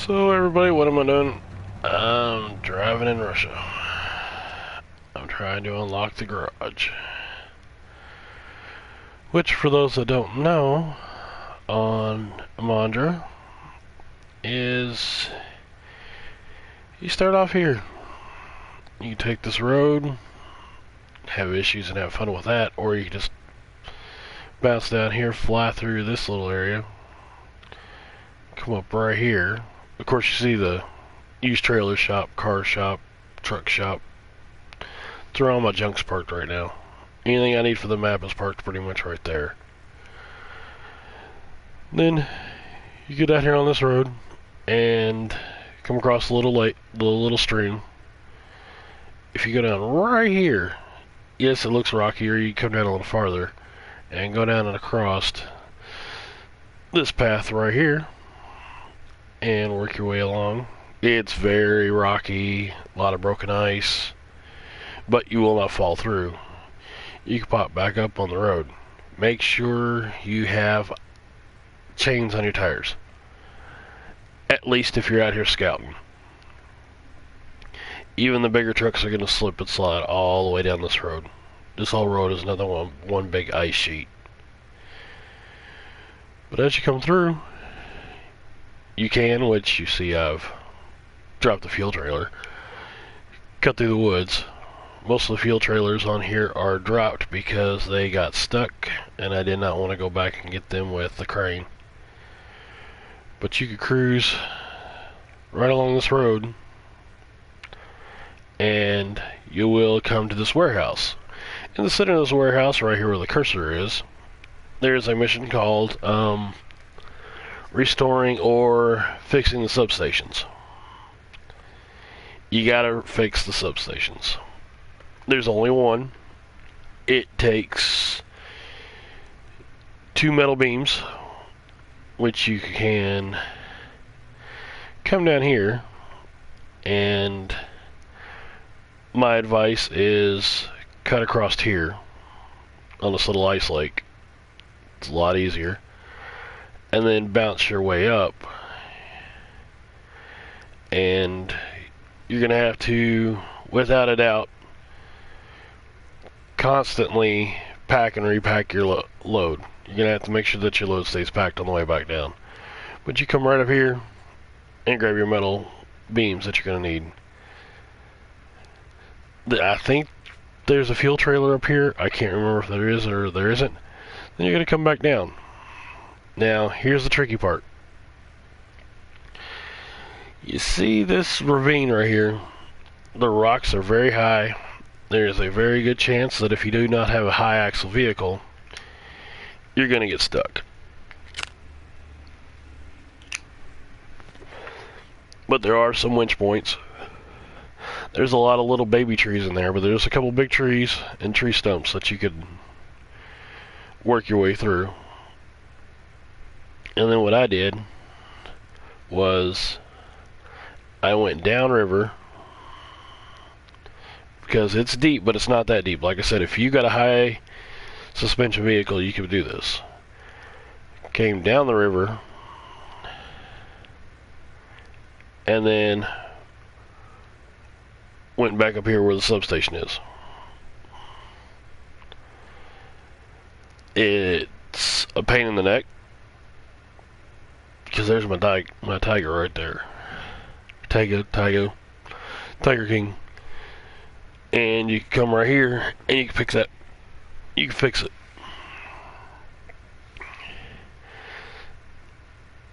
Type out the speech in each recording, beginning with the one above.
So everybody, what am I doing? I'm driving in Russia. I'm trying to unlock the garage. Which, for those that don't know, on Imandra, is you start off here. You take this road, have issues and have fun with that, or you can just bounce down here, fly through this little area, come up right here. Of course, you see the used trailer shop, car shop, truck shop. That's where all my junk's parked right now. Anything I need for the map is parked pretty much right there. Then you get out here on this road and come across the little stream. If you go down right here, yes, it looks rocky, or you come down a little farther and go down and across this path right here and work your way along. It's very rocky, a lot of broken ice, but you will not fall through. You can pop back up on the road. Make sure you have chains on your tires, at least if you're out here scouting. Even the bigger trucks are going to slip and slide all the way down this road. This whole road is another one big ice sheet. But as you come through, you can, which you see I've dropped the fuel trailer, cut through the woods. Most of the fuel trailers on here are dropped because they got stuck and I did not want to go back and get them with the crane. But you could cruise right along this road and you will come to this warehouse. In the center of this warehouse, right here where the cursor is, there's a mission called restoring or fixing the substations. You gotta fix the substations. There's only one. It takes 2 metal beams, which you can come down here, and my advice is cut across here on this little ice lake. It's a lot easier. And then bounce your way up, and you're gonna have to, without a doubt, constantly pack and repack your load. You're gonna have to make sure that your load stays packed on the way back down. But you come right up here and grab your metal beams that you're gonna need. I think there's a fuel trailer up here. I can't remember if there is or there isn't. Then you're gonna come back down. Now, here's the tricky part. You see this ravine right here? The rocks are very high. There's a very good chance that if you do not have a high axle vehicle, you're going to get stuck. But there are some winch points. There's a lot of little baby trees in there, but there's a couple big trees and tree stumps that you could work your way through. And then what I did was I went downriver, because it's deep, but it's not that deep. Like I said, if you got a high suspension vehicle, you could do this. Came down the river, and then went back up here where the substation is. It's a pain in the neck, because there's my tiger right there. Tiger King. And you can come right here and you can fix that. You can fix it.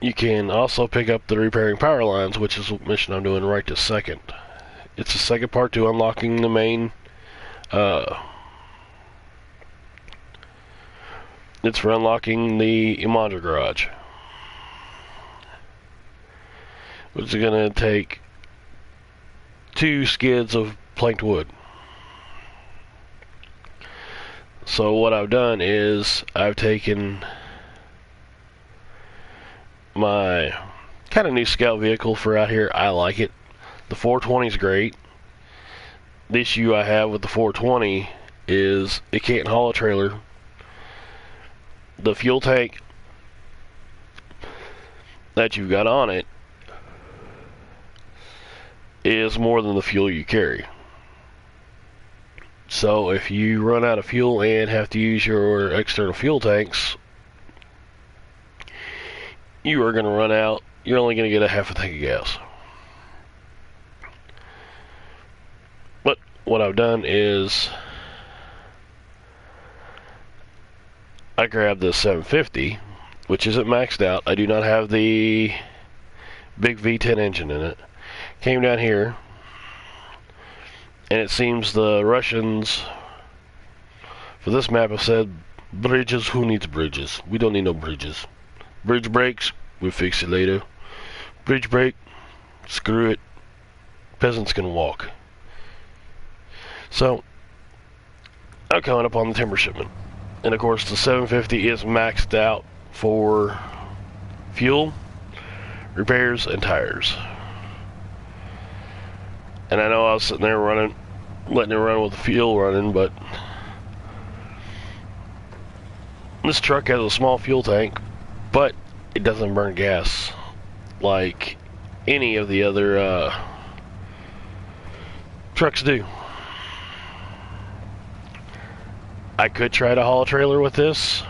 You can also pick up the repairing power lines, which is what mission I'm doing right this second. It's the second part to unlocking the main. It's for unlocking the Imandra garage, which is going to take 2 skids of planked wood. So what I've done is I've taken my kind of new scout vehicle for out here. I like it. The 420 is great. The issue I have with the 420 is it can't haul a trailer. The fuel tank that you've got on it is more than the fuel you carry. So if you run out of fuel and have to use your external fuel tanks, you are going to run out. You're only going to get a half a tank of gas. But what I've done is I grabbed this 750, which isn't maxed out. I do not have the big V10 engine in it. Came down here, and it seems the Russians for this map have said, bridges, who needs bridges? We don't need no bridges. Bridge breaks, we'll fix it later. Bridge break, screw it. Peasants can walk. So, I'm coming up on the timber shipment. And of course the 750 is maxed out for fuel, repairs, and tires. And I know I was sitting there letting it run with the fuel running, but this truck has a small fuel tank, but it doesn't burn gas like any of the other trucks do. I could try to haul a trailer with this,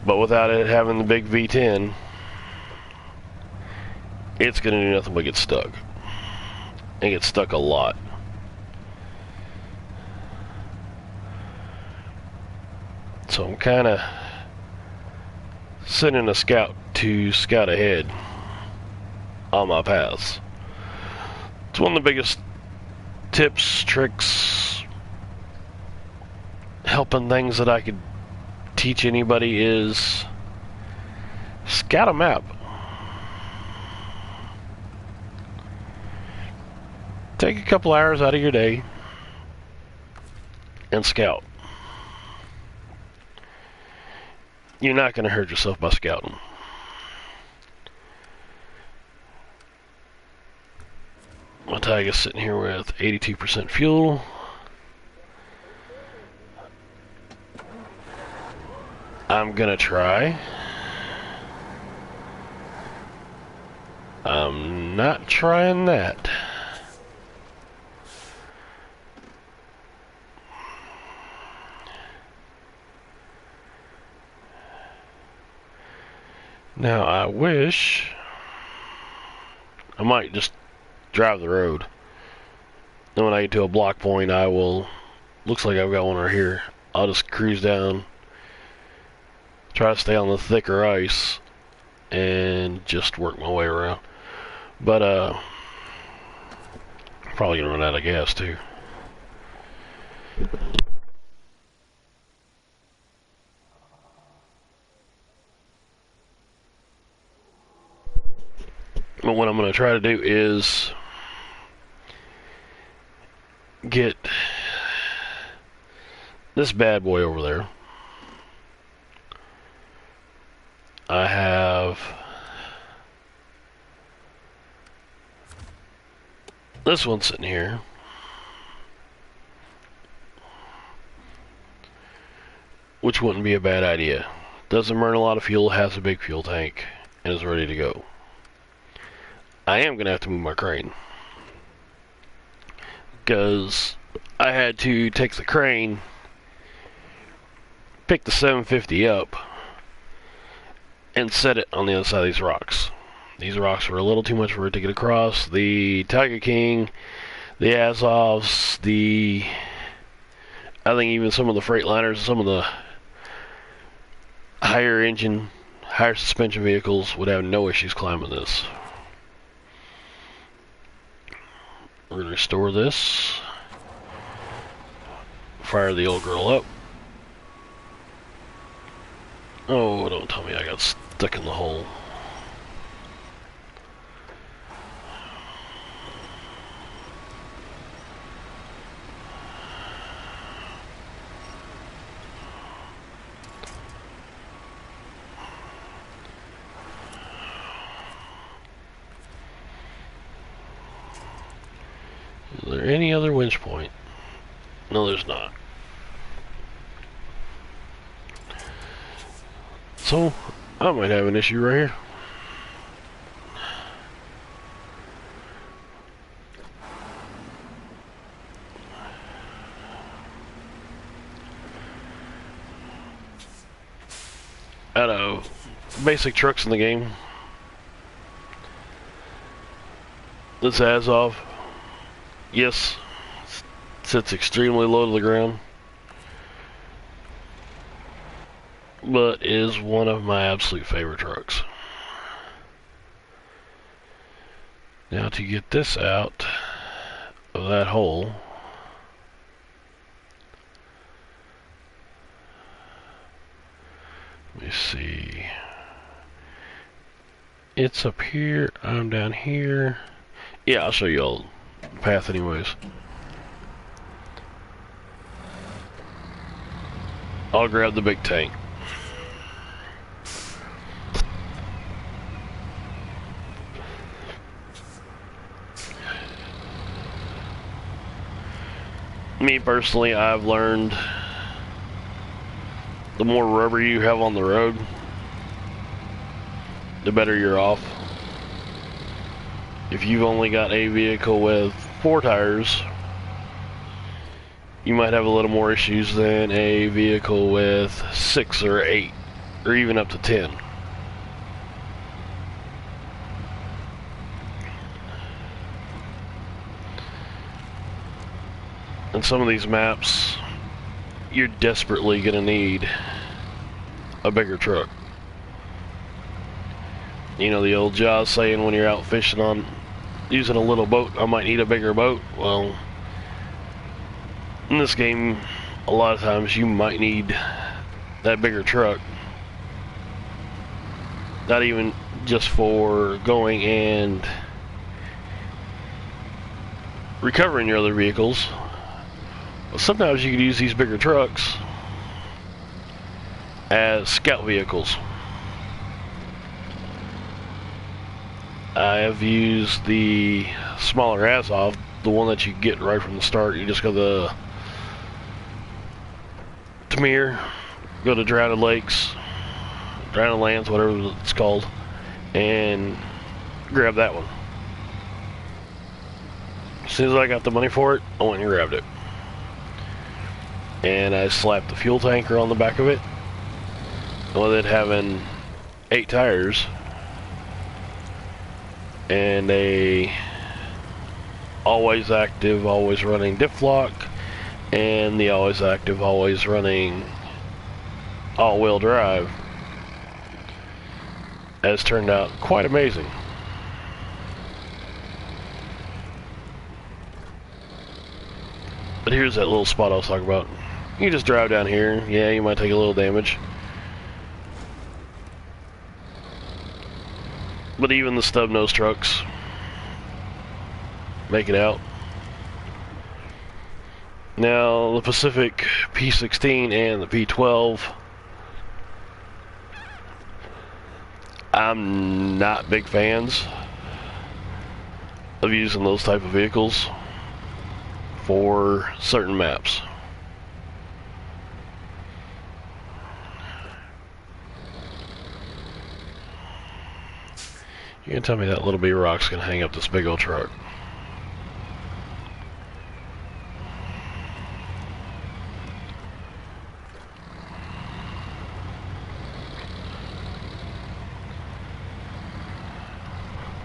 but without it having the big V10, it's going to do nothing but get stuck. And get stuck a lot. So I'm kind of sending a scout to scout ahead on my paths. It's one of the biggest tips, tricks, helping things that I could teach anybody is scout a map. Take a couple hours out of your day and scout. You're not going to hurt yourself by scouting. My tag is sitting here with 82% fuel. I'm going to try. I'm not trying that. Now I wish I might just drive the road. Then when I get to a block point, I will, looks like I've got one right here, I'll just cruise down, try to stay on the thicker ice, and just work my way around. But probably gonna run out of gas too. But what I'm going to try to do is get this bad boy over there. I have this one sitting here. Which wouldn't be a bad idea. Doesn't burn a lot of fuel, has a big fuel tank, and is ready to go. I am going to have to move my crane, because I had to take the crane, pick the 750 up, and set it on the other side of these rocks. These rocks were a little too much for it to get across. The Tiger King, the Azovs, I think even some of the Freightliners, some of the higher engine, higher suspension vehicles would have no issues climbing this. We're going to restore this. Fire the old girl up. Oh, don't tell me I got stuck in the hole. Is there any other winch point? No, there's not. So, I might have an issue right here. out of basic trucks in the game. This Azov, yes, sits extremely low to the ground, but is one of my absolute favorite trucks. Now to get this out of that hole, let me see. It's up here, I'm down here. Yeah, I'll show you all the path anyways. I'll grab the big tank. Me personally, I've learned the more rubber you have on the road, the better you're off. If you've only got a vehicle with 4 tires, you might have a little more issues than a vehicle with 6 or 8, or even up to 10. And some of these maps, you're desperately going to need a bigger truck. You know the old Jaws saying when you're out fishing on using a little boat, I might need a bigger boat. Well, in this game, a lot of times you might need that bigger truck. Not even just for going and recovering your other vehicles. But sometimes you could use these bigger trucks as scout vehicles. I have used the smaller Azov, the one that you get right from the start. You just go to Tamir, go to Drowned Lakes, Drowned Lands, whatever it's called, and grab that one. As soon as I got the money for it, I went and grabbed it. And I slapped the fuel tanker on the back of it. With it having 8 tires and a always active, always running diff lock, and the always active, always running all-wheel drive, has turned out quite amazing. But here's that little spot I was talking about. You just drive down here. Yeah, you might take a little damage. But even the stub nose trucks make it out. Now, the Pacific P16 and the P12, I'm not big fans of using those type of vehicles for certain maps. You can tell me that little bitty rock's gonna hang up this big old truck.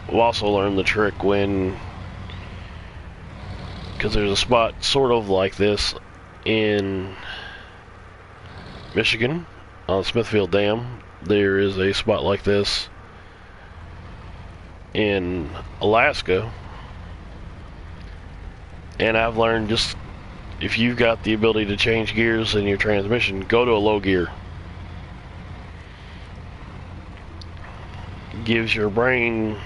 We'll also learn the trick when, because there's a spot sort of like this in Michigan on Smithfield Dam. There is a spot like this in Alaska, and I've learned, just if you've got the ability to change gears in your transmission, go to a low gear. Gives your brain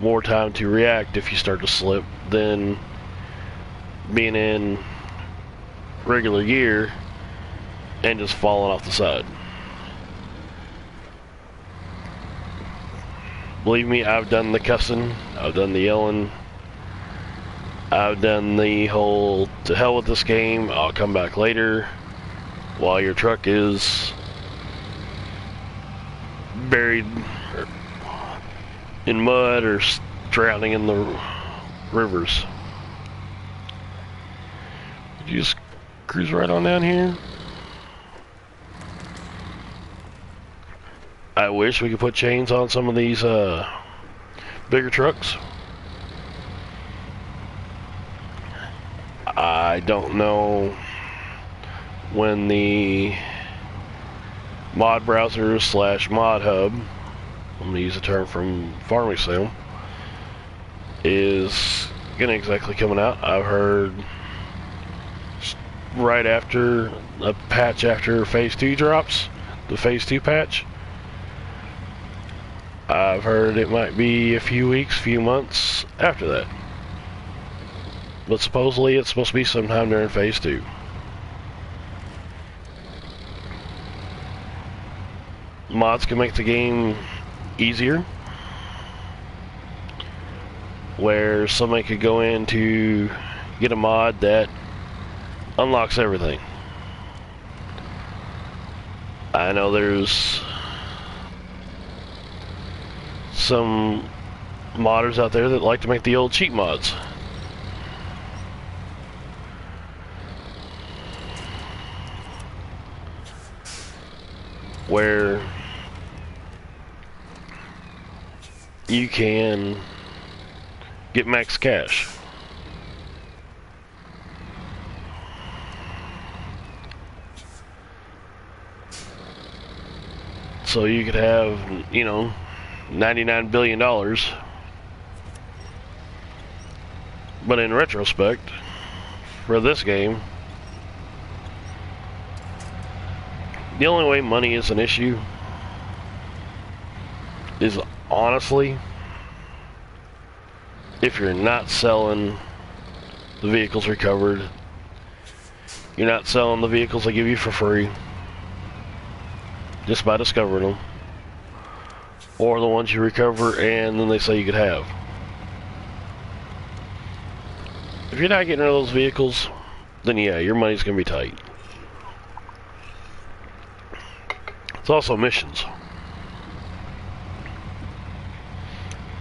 more time to react if you start to slip than being in regular gear and just falling off the side. Believe me, I've done the cussing, I've done the yelling, I've done the whole to hell with this game, I'll come back later, while your truck is buried in mud or drowning in the rivers. Did you just cruise right on down here? I wish we could put chains on some of these bigger trucks. I don't know when the mod browser / mod hub, I'm going to use a term from Farming Sim, is going to exactly coming out. I've heard right after a patch after Phase 2 drops, the Phase 2 patch. I've heard it might be a few weeks, few months after that. But supposedly it's supposed to be sometime during Phase 2. Mods can make the game easier, where somebody could go in to get a mod that unlocks everything. I know there's some modders out there that like to make the old cheat mods. Where you can get max cash. So you could have, you know, $99 billion. But in retrospect, for this game, the only way money is an issue is honestly if you're not selling the vehicles recovered, you're not selling the vehicles they give you for free just by discovering them, or the ones you recover and then they say you could have. If you're not getting rid of those vehicles, then yeah, your money's gonna be tight. It's also missions.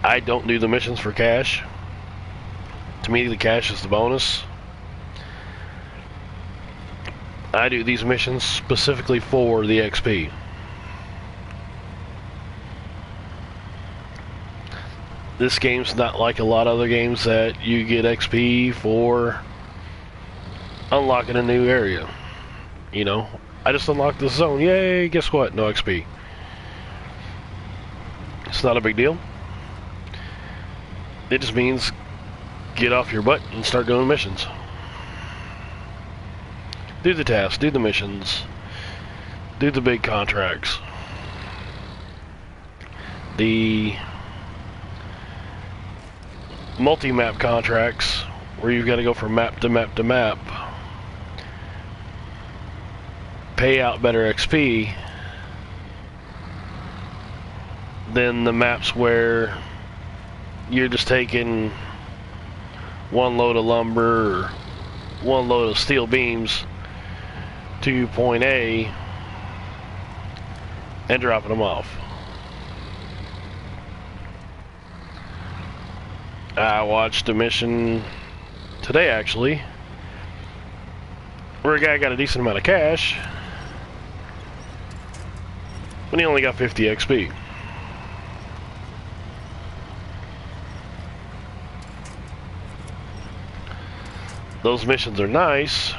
I don't do the missions for cash. To me, the cash is the bonus. I do these missions specifically for the XP. This game's not like a lot of other games that you get XP for unlocking a new area. You know, I just unlocked this zone. Yay, guess what? No XP. It's not a big deal. It just means get off your butt and start doing missions. Do the tasks, do the missions, do the big contracts. The multi-map contracts, where you've got to go from map to map to map, pay out better XP than the maps where you're just taking one load of lumber or one load of steel beams to point A and dropping them off. I watched a mission today actually where a guy got a decent amount of cash when he only got 50 XP. Those missions are nice,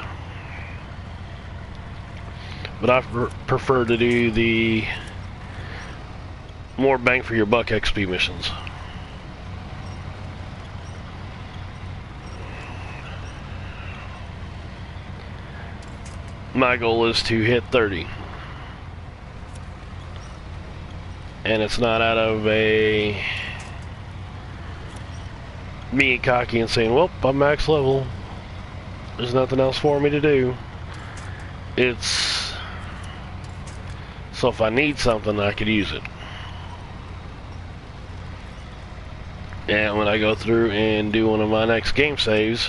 but I prefer to do the more bang for your buck XP missions. My goal is to hit 30. And it's not out of a being cocky and saying, well, I'm max level, there's nothing else for me to do. It's so if I need something, I could use it. And when I go through and do one of my next game saves,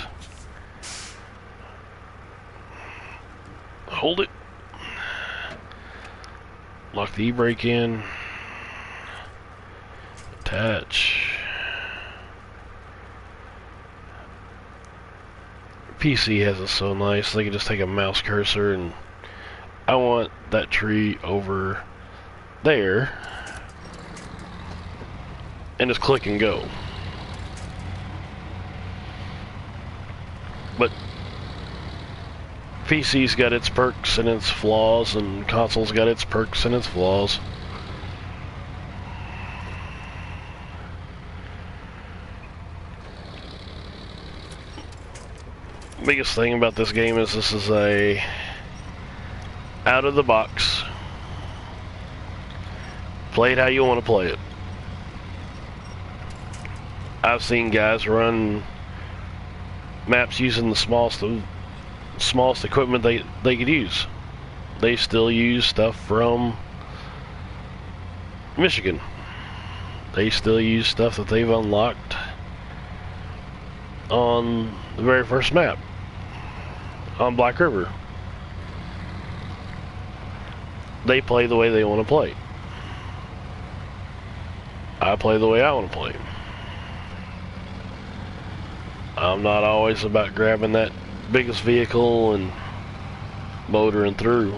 hold it, lock the e-brake in, attach. PC has it so nice, they can just take a mouse cursor and I want that tree over there. and just click and go. But PC's got its perks and its flaws, and console's got its perks and its flaws. Biggest thing about this game is this is a out of the box, play it how you want to play it. I've seen guys run maps using the smallest equipment they could use. They still use stuff from Michigan. They still use stuff that they've unlocked on the very first map on Black River. They play the way they want to play. I play the way I want to play. I'm not always about grabbing that biggest vehicle and motoring through.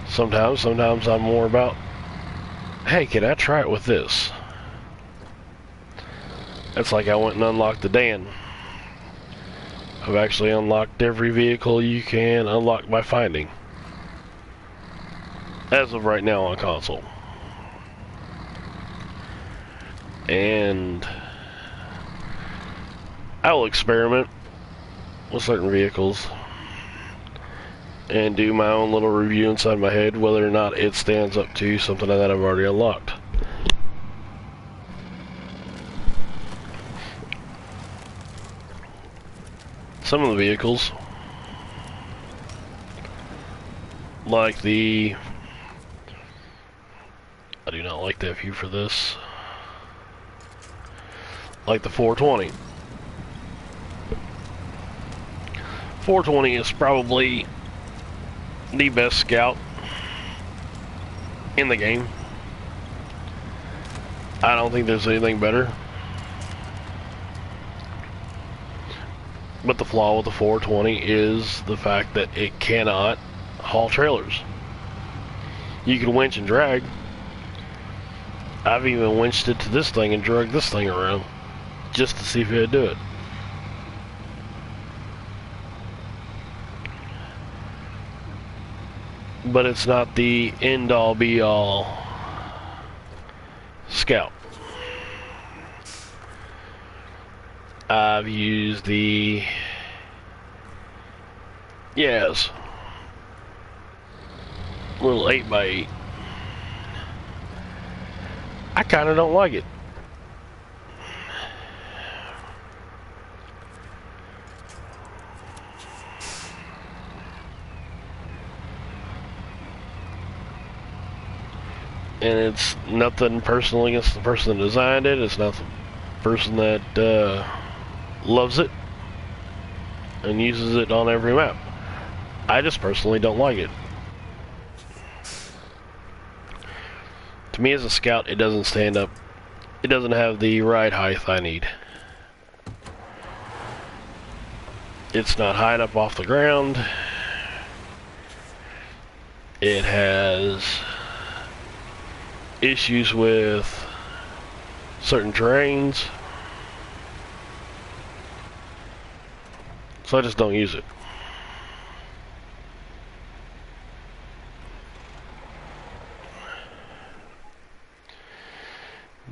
Sometimes I'm more about, hey, can I try it with this? It's like I went and unlocked the Dan. I've actually unlocked every vehicle you can unlock by finding, as of right now on console. And I will experiment with certain vehicles and do my own little review inside my head whether or not it stands up to something that I've already unlocked. Some of the vehicles, like I do not like that view for this, like the 420. 420 is probably the best scout in the game. I don't think there's anything better. But the flaw with the 420 is the fact that it cannot haul trailers. You can winch and drag. I've even winched it to this thing and dragged this thing around just to see if it'd do it. But it's not the end-all be-all scout. I've used the little 8x8. I kind of don't like it. And it's nothing personal against the person that designed it. It's not the person that loves it and uses it on every map. I just personally don't like it. To me as a scout, it doesn't stand up. It doesn't have the ride height I need. It's not high enough off the ground. It has issues with certain terrains. So I just don't use it.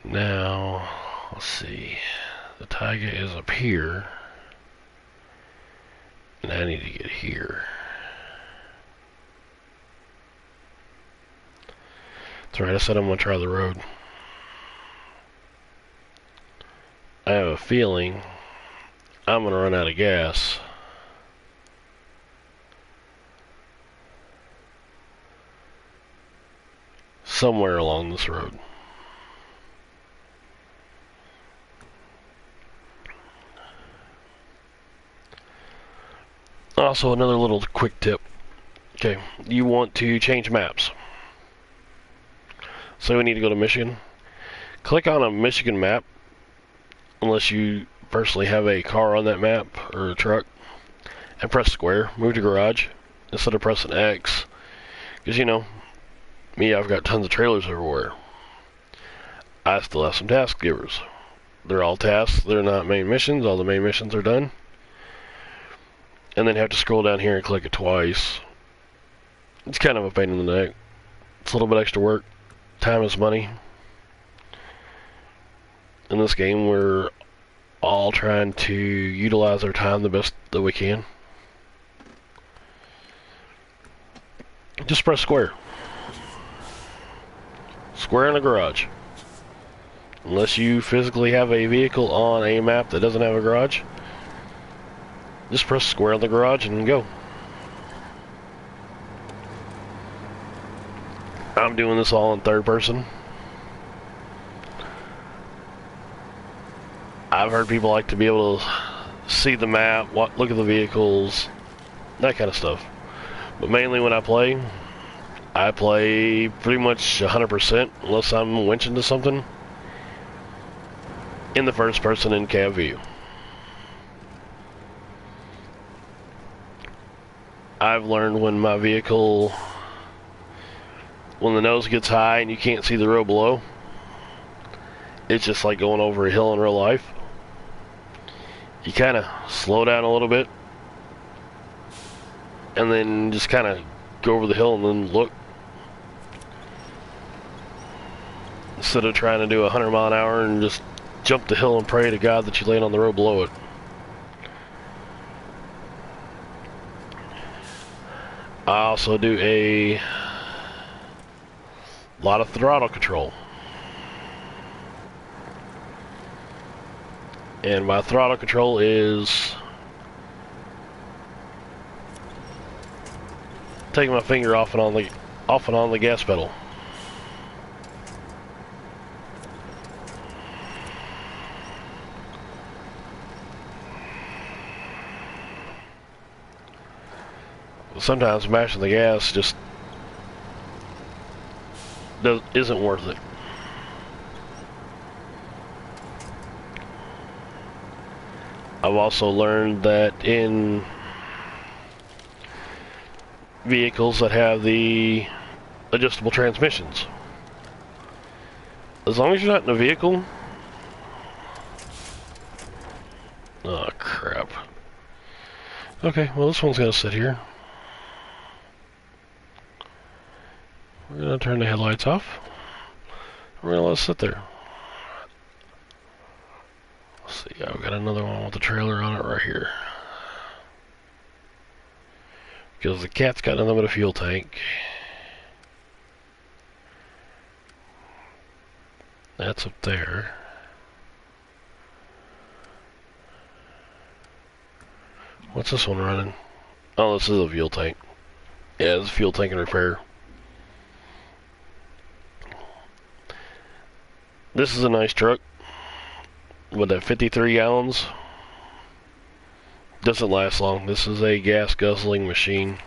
Now, let's see. The Taiga is up here. And I need to get here. That's right, I said I'm going to try the road. I have a feeling I'm going to run out of gas. Somewhere along this road. Also, another little quick tip. Okay, you want to change maps. So we need to go to Michigan. Click on a Michigan map, unless you personally have a car on that map or a truck, and press square. Move to garage instead of pressing X, because you know me, I've got tons of trailers everywhere. I still have some task givers. They're all tasks, they're not main missions. All the main missions are done. And then have to scroll down here and click it twice. It's kind of a pain in the neck. It's a little bit extra work. Time is money. In this game, we're all trying to utilize our time the best that we can. Just press square. Square in the garage. Unless you physically have a vehicle on a map that doesn't have a garage, just press square on the garage and go. I'm doing this all in third person. I've heard people like to be able to see the map, look at the vehicles, that kind of stuff. But mainly when I play pretty much 100% unless I'm winching to something in the first person in cab view. I've learned when my vehicle, when the nose gets high and you can't see the road below, it's just like going over a hill in real life. You kind of slow down a little bit and then just kind of go over the hill and then look, instead of trying to do 100 mile an hour and just jump the hill and pray to God that you land on the road below it. I also do a lot of throttle control. And my throttle control is taking my finger off and on the gas pedal. Sometimes mashing the gas just isn't worth it. I've also learned that in vehicles that have the adjustable transmissions, as long as you're not in a vehicle... Oh crap. Okay, well this one's gonna sit here. We're gonna turn the headlights off. We're gonna let it sit there. Let's see, I've got another one with the trailer on it right here. Because the cat's got nothing but a fuel tank. That's up there. What's this one running? Oh, this is a fuel tank. Yeah, it's a fuel tank and repair. This is a nice truck. With that 53 gallons. Doesn't last long. This is a gas guzzling machine.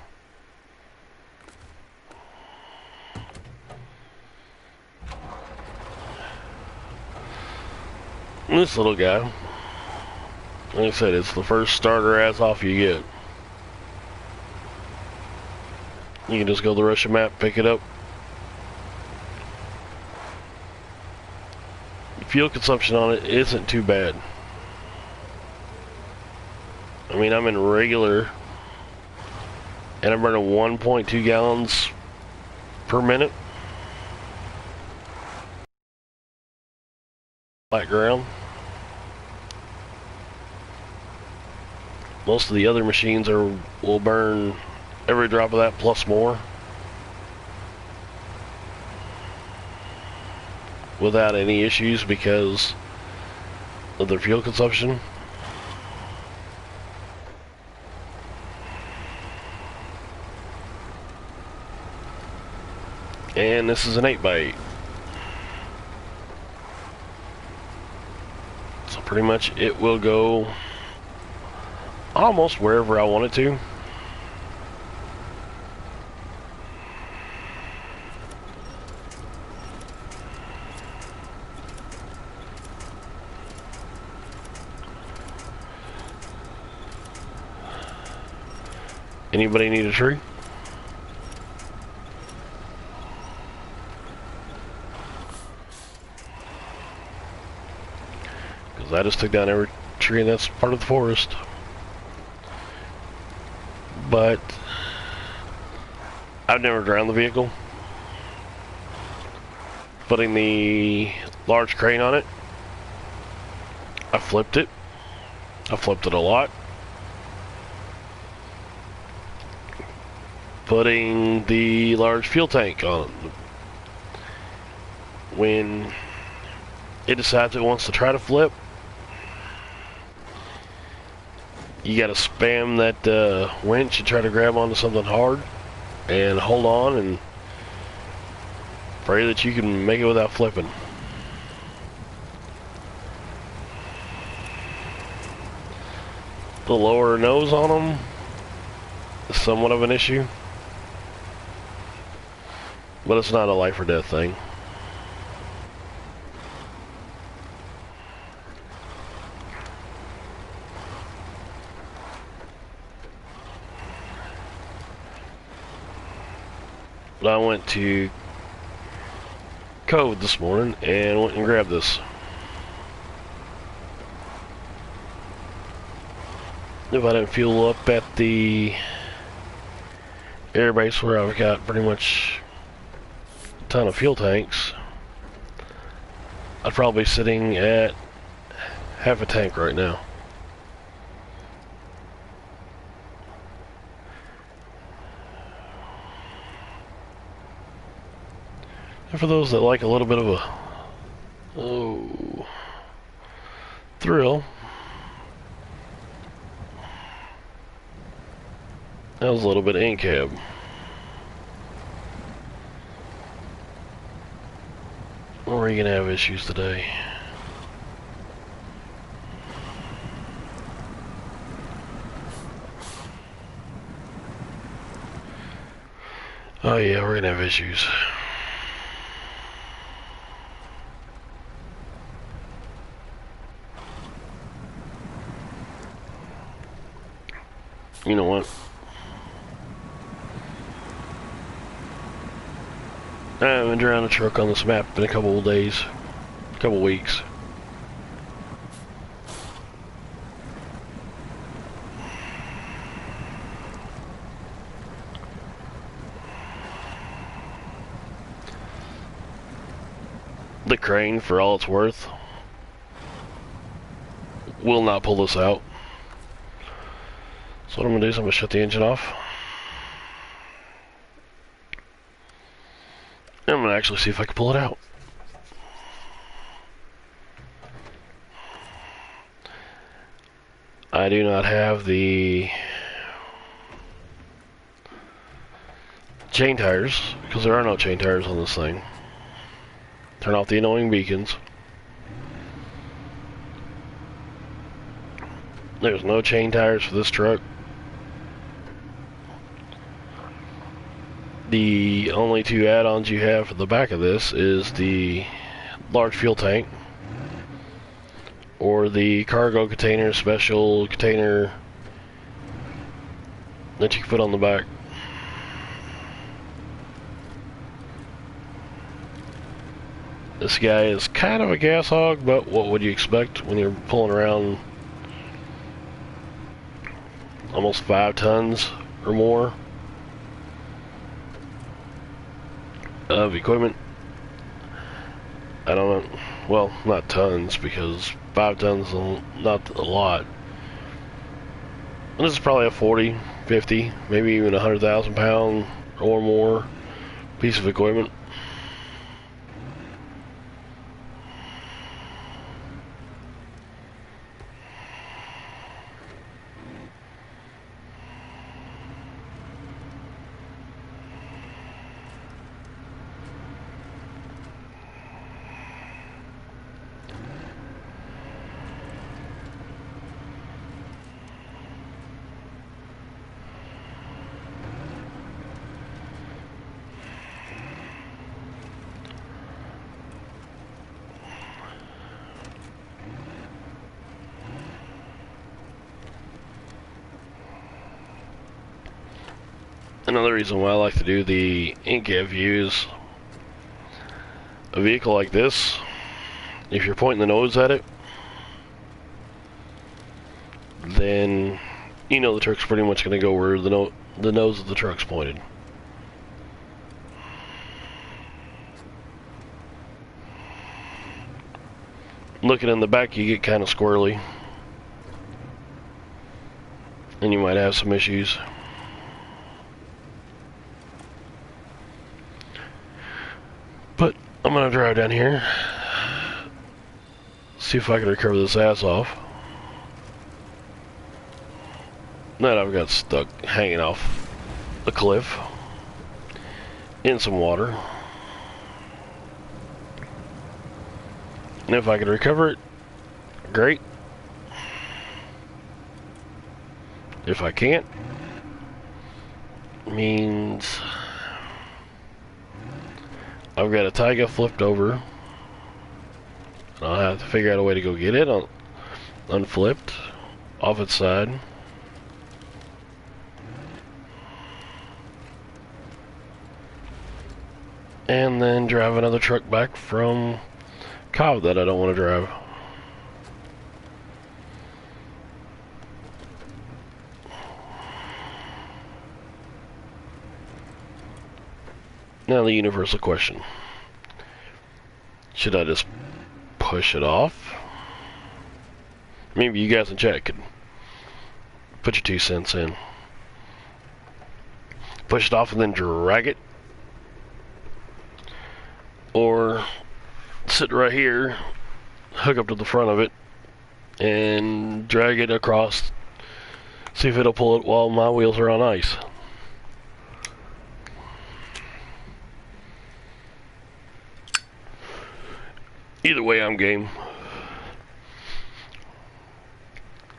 This little guy, like I said, it's the first starter ass off you get. You can just go to the Russian map, pick it up. Fuel consumption on it isn't too bad. I mean, I'm in regular and I'm burning 1.2 gallons per minute. Flat ground. Most of the other machines will burn every drop of that plus more without any issues because of their fuel consumption. And this is an 8x8. So pretty much it will go almost wherever I want it to. Anybody need a tree? because I just took down every tree and that's part of the forest. But I've never ground the vehicle. Putting the large crane on it, I flipped it. I flipped it a lot. Putting the large fuel tank on it. When it decides it wants to try to flip, you gotta spam that winch and try to grab onto something hard and hold on and pray that you can make it without flipping. The lower nose on them is somewhat of an issue, but it's not a life or death thing. But I went to Cove this morning and went and grabbed this. If I didn't fuel up at the airbase where I've got pretty much a ton of fuel tanks, I'd probably be sitting at half a tank right now. And for those that like a little bit of a thrill, that was a little bit of in-cab. Or are you gonna have issues today? Oh yeah, we're gonna have issues. You know what? I haven't driven a truck on this map in a couple of days, a couple of weeks. The crane, for all it's worth, will not pull this out. So what I'm gonna do is I'm gonna shut the engine off. And I'm gonna actually see if I can pull it out. I do not have the chain tires, because there are no chain tires on this thing. Turn off the annoying beacons. There's no chain tires for this truck. The only two add-ons you have for the back of this is the large fuel tank or the cargo container, special container that you can put on the back. This guy is kind of a gas hog, but what would you expect when you're pulling around almost 5 tons or more of equipment? I don't know. Well, not tons, because 5 tons is not a lot. And this is probably a 40, 50, maybe even 100,000 pound or more piece of equipment. Another reason why I like to do the in-cab views, a vehicle like this, if you're pointing the nose at it, then you know the truck's pretty much going to go where the nose of the truck's pointed. Looking in the back, you get kind of squirrely, and you might have some issues. But I'm going to drive down here, see if I can recover this ass off that I've got stuck hanging off the cliff in some water. And if I can recover it, great. If I can't, means I've got a taiga flipped over, and I'll have to figure out a way to go get it unflipped off its side. And then drive another truck back from Cobb that I don't want to drive. Now the universal question. Should I just push it off? Maybe you guys in chat could put your 2 cents in. Push it off and then drag it. Or sit right here, hook up to the front of it, and drag it across. See if it'll pull it while my wheels are on ice. Either way, I'm game.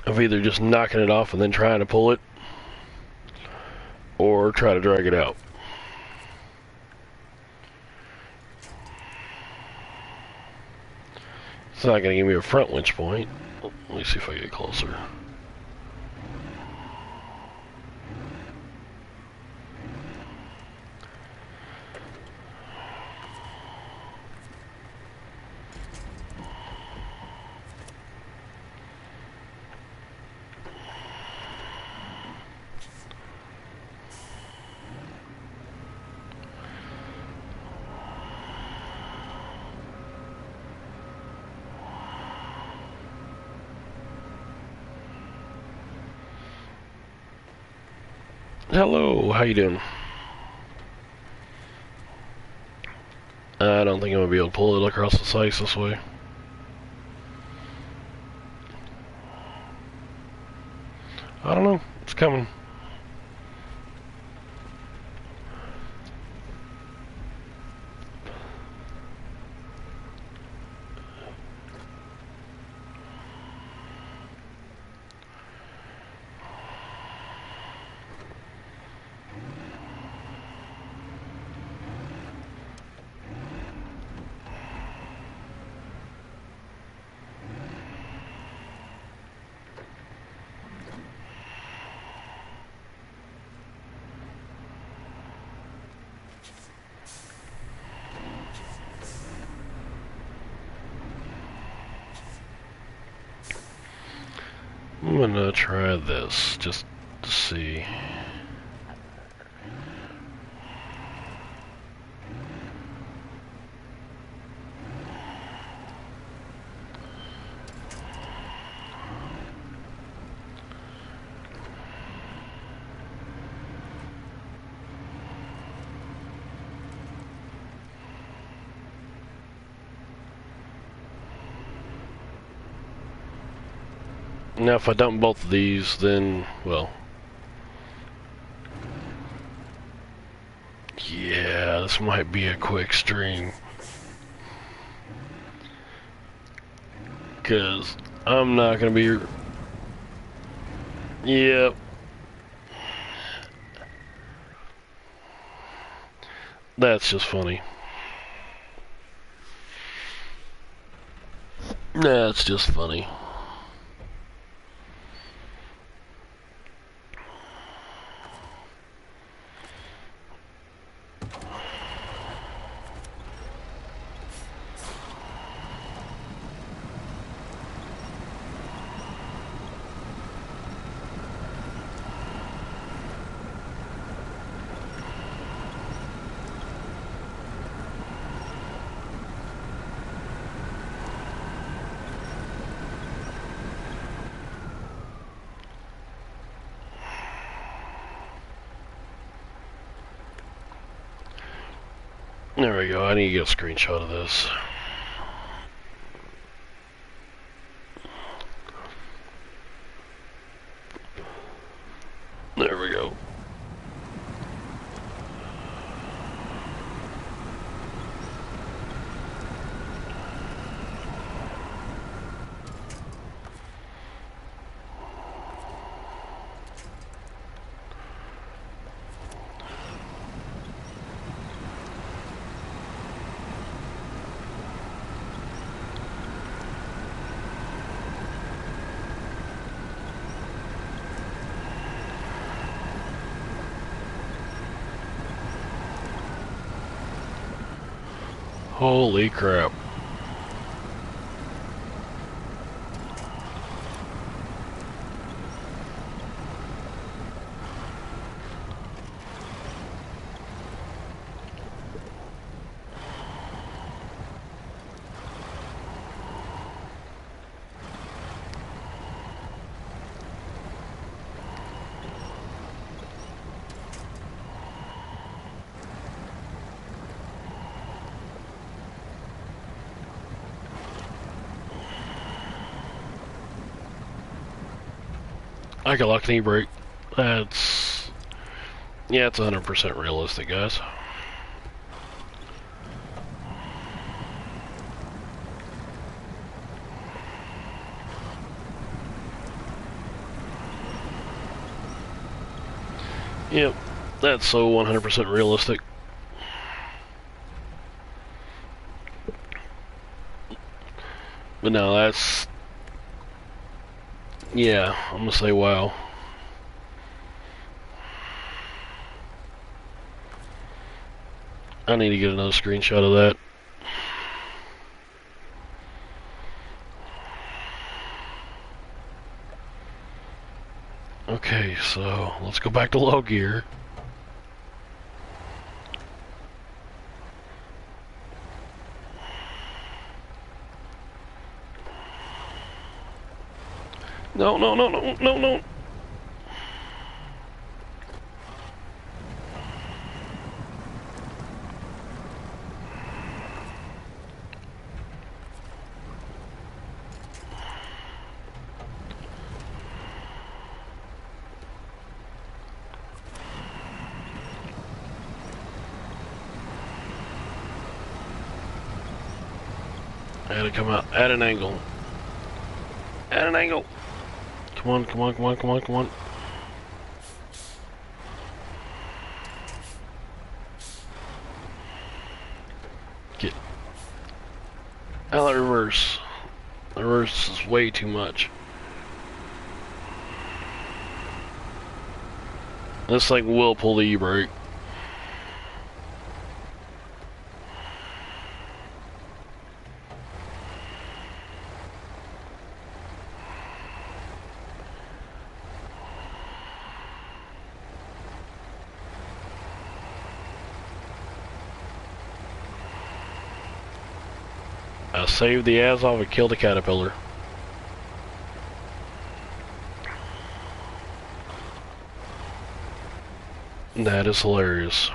Of either just knocking it off and then trying to pull it, or try to drag it out. It's not going to give me a front winch point. Let me see if I get closer. Hello, how you doing? I don't think I'm going to be able to pull it across the ice this way. I don't know, it's coming. I'm gonna try this just to see. Now if I dump both of these, then, well, yeah, this might be a quick stream. Because I'm not going to be... Yep. That's just funny. That's just funny. There we go. I need to get a screenshot of this. There we go. Holy crap. I can lock an e-brake. That's... yeah, it's 100% realistic, guys. Yep, that's so 100% realistic. But no, that's... yeah, I'm gonna say wow. I need to get another screenshot of that. Okay, so let's go back to low gear. No, no, no, no, no, no. I had to come out at an angle. At an angle. Come on, come on, come on, come on, come on. Get out of the reverse. The reverse is way too much. This thing will pull the e-brake. I saved the ass off and killed a caterpillar. That is hilarious.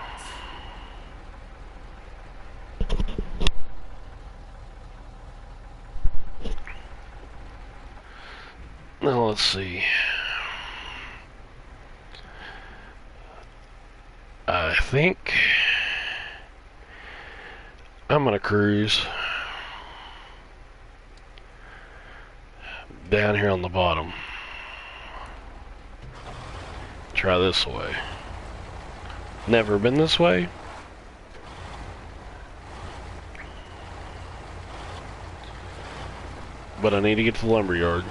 Now let's see. I think I'm gonna cruise down here on the bottom. Try this way. Never been this way. But I need to get to the lumberyard.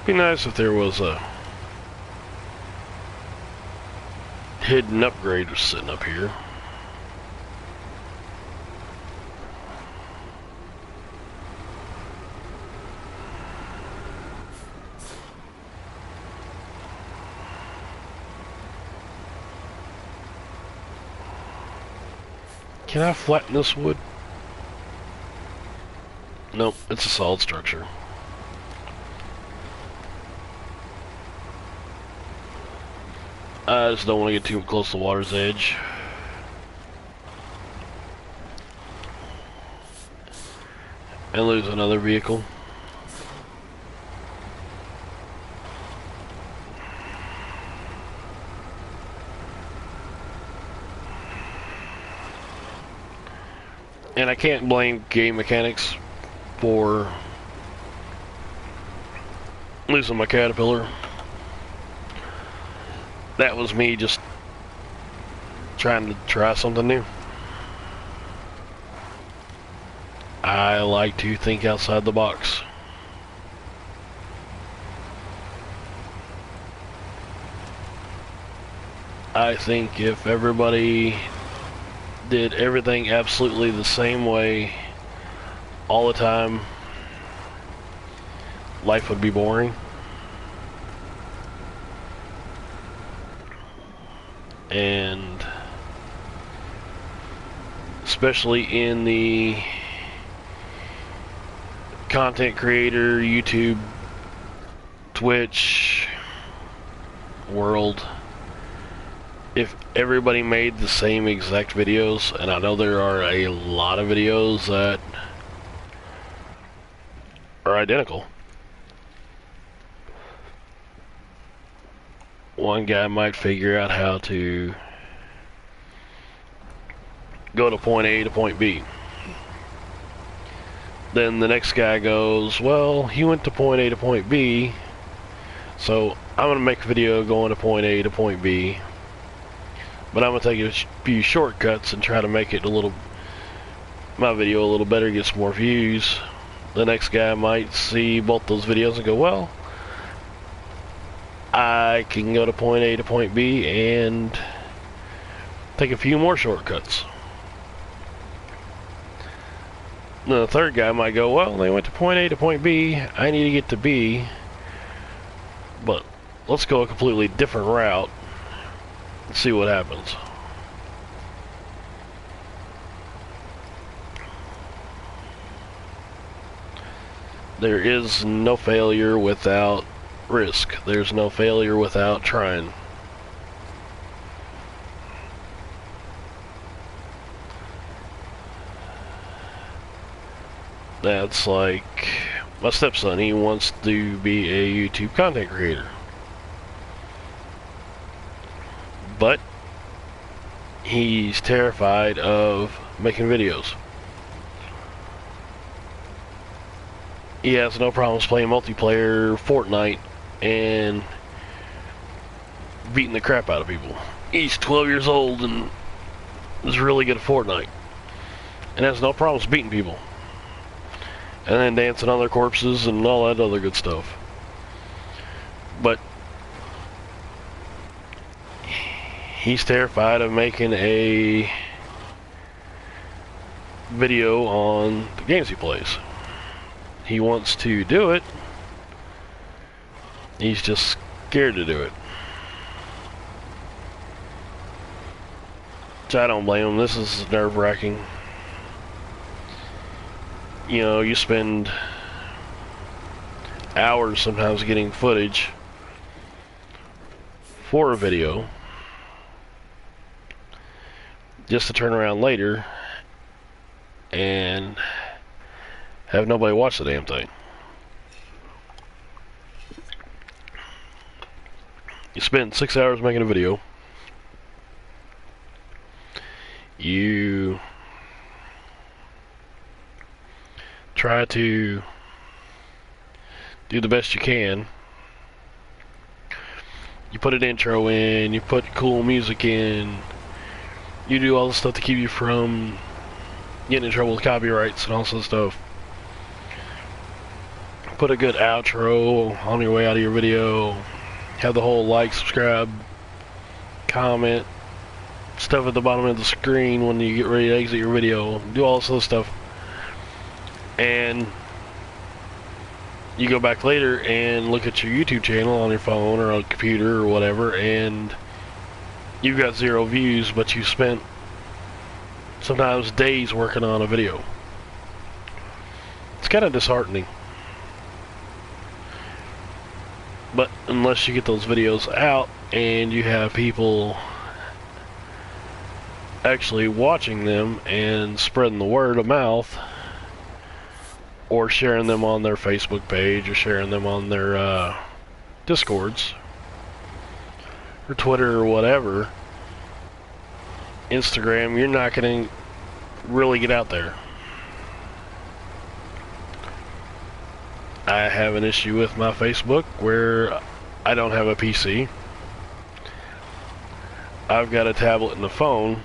Be nice if there was a hidden upgrade sitting up here. Can I flatten this wood? Nope, it's a solid structure. I just don't want to get too close to the water's edge. And lose another vehicle. And I can't blame game mechanics for losing my Caterpillar. That was me just trying to try something new. I like to think outside the box. I think if everybody did everything absolutely the same way all the time, life would be boring. And especially in the content creator, YouTube, Twitch world, if everybody made the same exact videos, and I know there are a lot of videos that are identical. One guy might figure out how to go to point A to point B. Then the next guy goes, well, he went to point A to point B, so I'm going to make a video going to point A to point B. But I'm going to take a few shortcuts and try to make it my video a little better, get some more views. The next guy might see both those videos and go, well, I can go to point A to point B and take a few more shortcuts. Then the third guy might go, well, they went to point A to point B, I need to get to B, but let's go a completely different route. See what happens. There is no failure without risk. There's no failure without trying. That's like my stepson. He wants to be a YouTube content creator. But he's terrified of making videos. He has no problems playing multiplayer Fortnite and beating the crap out of people. He's 12 years old and is really good at Fortnite and has no problems beating people and then dancing on their corpses and all that other good stuff. But he's terrified of making a video on the games he plays. He wants to do it. He's just scared to do it. So I don't blame him. This is nerve-wracking. You know, you spend hours sometimes getting footage for a video just to turn around later and have nobody watch the damn thing. You spend 6 hours making a video. You try to do the best you can. You put an intro in, you put cool music in, you do all the stuff to keep you from getting in trouble with copyrights and all sorts of stuff. Put a good outro on your way out of your video. Have the whole like, subscribe, comment, stuff at the bottom of the screen when you get ready to exit your video. Do all this other stuff. And you go back later and look at your YouTube channel on your phone or on a computer or whatever, and you've got 0 views, but you spent sometimes days working on a video. It's kind of disheartening. But unless you get those videos out and you have people actually watching them and spreading the word of mouth, or sharing them on their Facebook page, or sharing them on their Discords, or Twitter, or whatever, Instagram, you're not going to really get out there. I have an issue with my Facebook where I don't have a PC. I've got a tablet and a phone,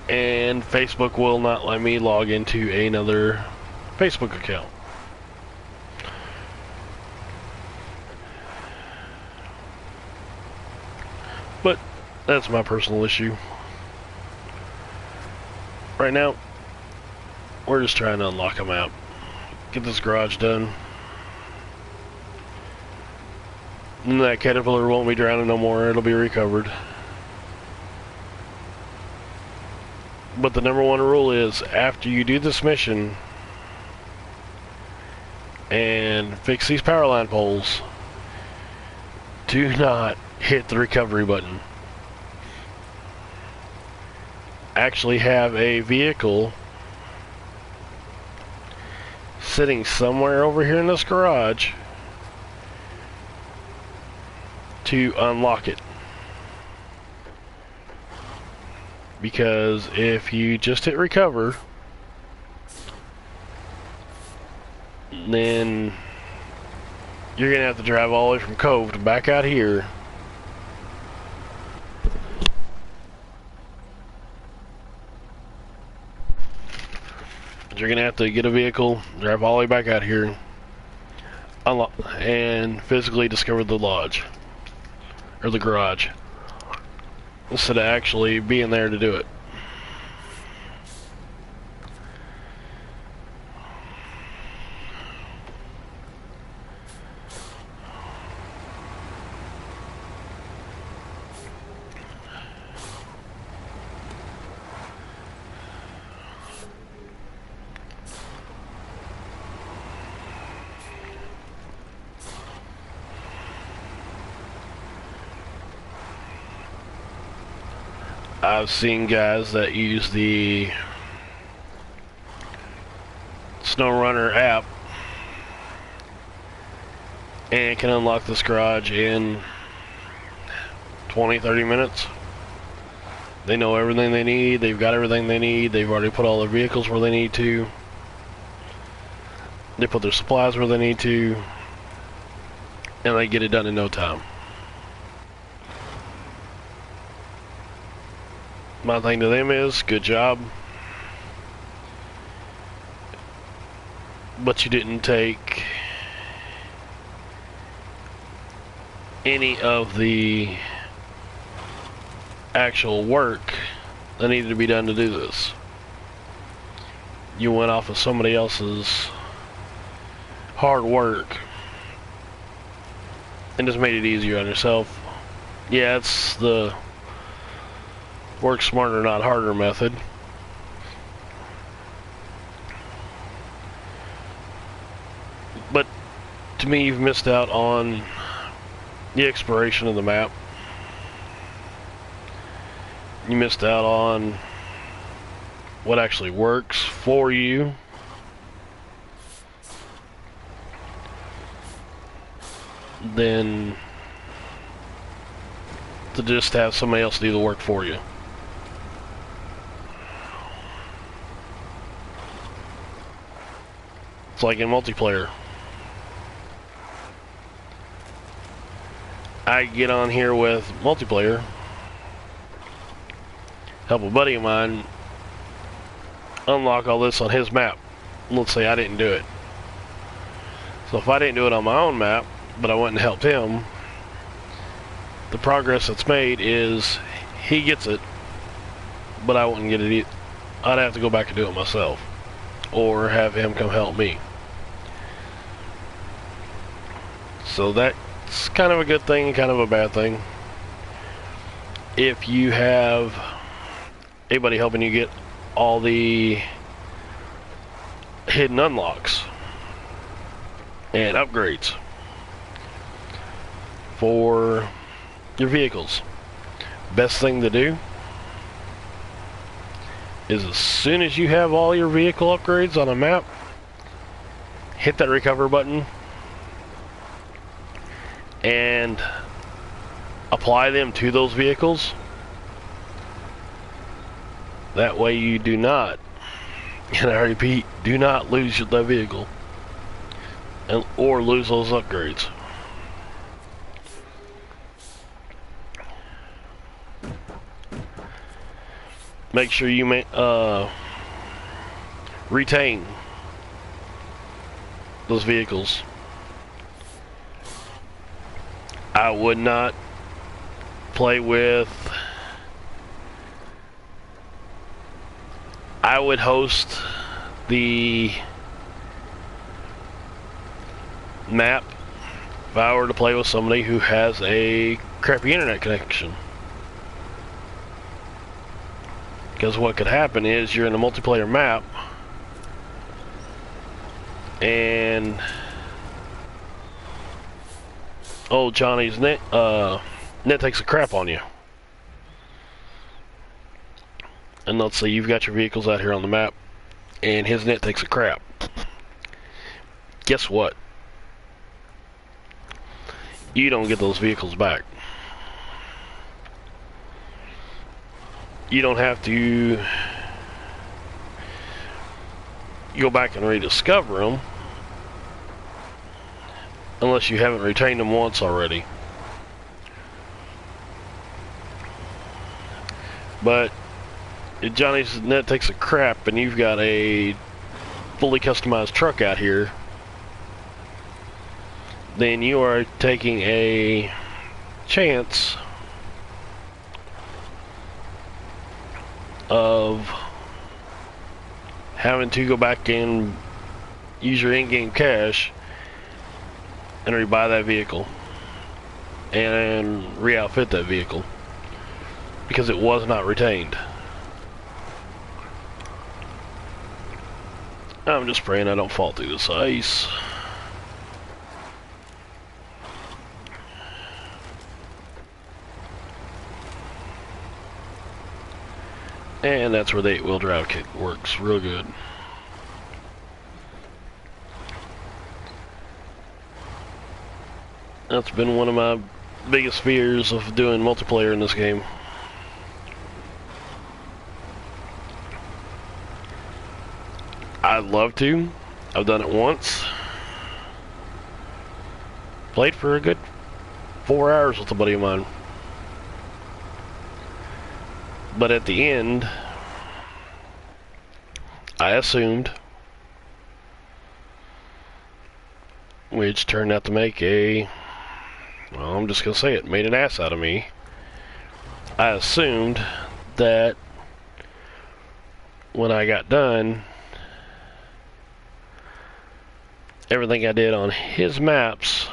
and Facebook will not let me log into another Facebook account. But that's my personal issue. Right now, we're just trying to unlock a map. Get this garage done. And that caterpillar won't be drowning no more. It'll be recovered. But the number one rule is, after you do this mission and fix these power line poles, do not hit the recovery button. Actually have a vehicle sitting somewhere over here in this garage to unlock it. Because if you just hit recover, then you're gonna have to drive all the way from Cove to back out here. You're gonna have to get a vehicle, drive all the way back out here, unlock, and physically discover the lodge or the garage, instead of actually being there to do it. I've seen guys that use the Snowrunner app and can unlock this garage in 20-30 minutes. They know everything they need, they've got everything they need, they've already put all their vehicles where they need to, they put their supplies where they need to, and they get it done in no time. My thing to them is, good job, but you didn't take any of the actual work that needed to be done to do this. You went off of somebody else's hard work and just made it easier on yourself. Yeah, it's the work smarter, not harder method. But to me, you've missed out on the exploration of the map. You missed out on what actually works for you. Then to just have somebody else do the work for you. It's like in multiplayer. I get on here with multiplayer, help a buddy of mine unlock all this on his map. Let's say I didn't do it. So if I didn't do it on my own map, but I went and helped him, the progress that's made is he gets it, but I wouldn't get it. I'd have to go back and do it myself, or have him come help me. So that's kind of a good thing and kind of a bad thing. If you have anybody helping you get all the hidden unlocks and upgrades for your vehicles. Best thing to do is as soon as you have all your vehicle upgrades on a map, hit that recover button and apply them to those vehicles. That way you do not, and I repeat, do not lose that vehicle or lose those upgrades. Make sure you retain those vehicles. I would not play with... I would host the map if I were to play with somebody who has a crappy internet connection. Because what could happen is you're in a multiplayer map and old Johnny's net takes a crap on you. And let's say you've got your vehicles out here on the map and his net takes a crap. Guess what? You don't get those vehicles back. You don't have to go back and rediscover them unless you haven't retained them once already. But if Johnny's net takes a crap and you've got a fully customized truck out here, then you are taking a chance of having to go back and use your in-game cash and rebuy that vehicle and re-outfit that vehicle because it was not retained. I'm just praying I don't fall through this ice. And that's where the 8-wheel drive kit works real good. That's been one of my biggest fears of doing multiplayer in this game. I'd love to. I've done it once. Played for a good 4 hours with a buddy of mine. But at the end, I assumed, which turned out to make well, I'm just going to say it, made an ass out of me. I assumed that when I got done, everything I did on his maps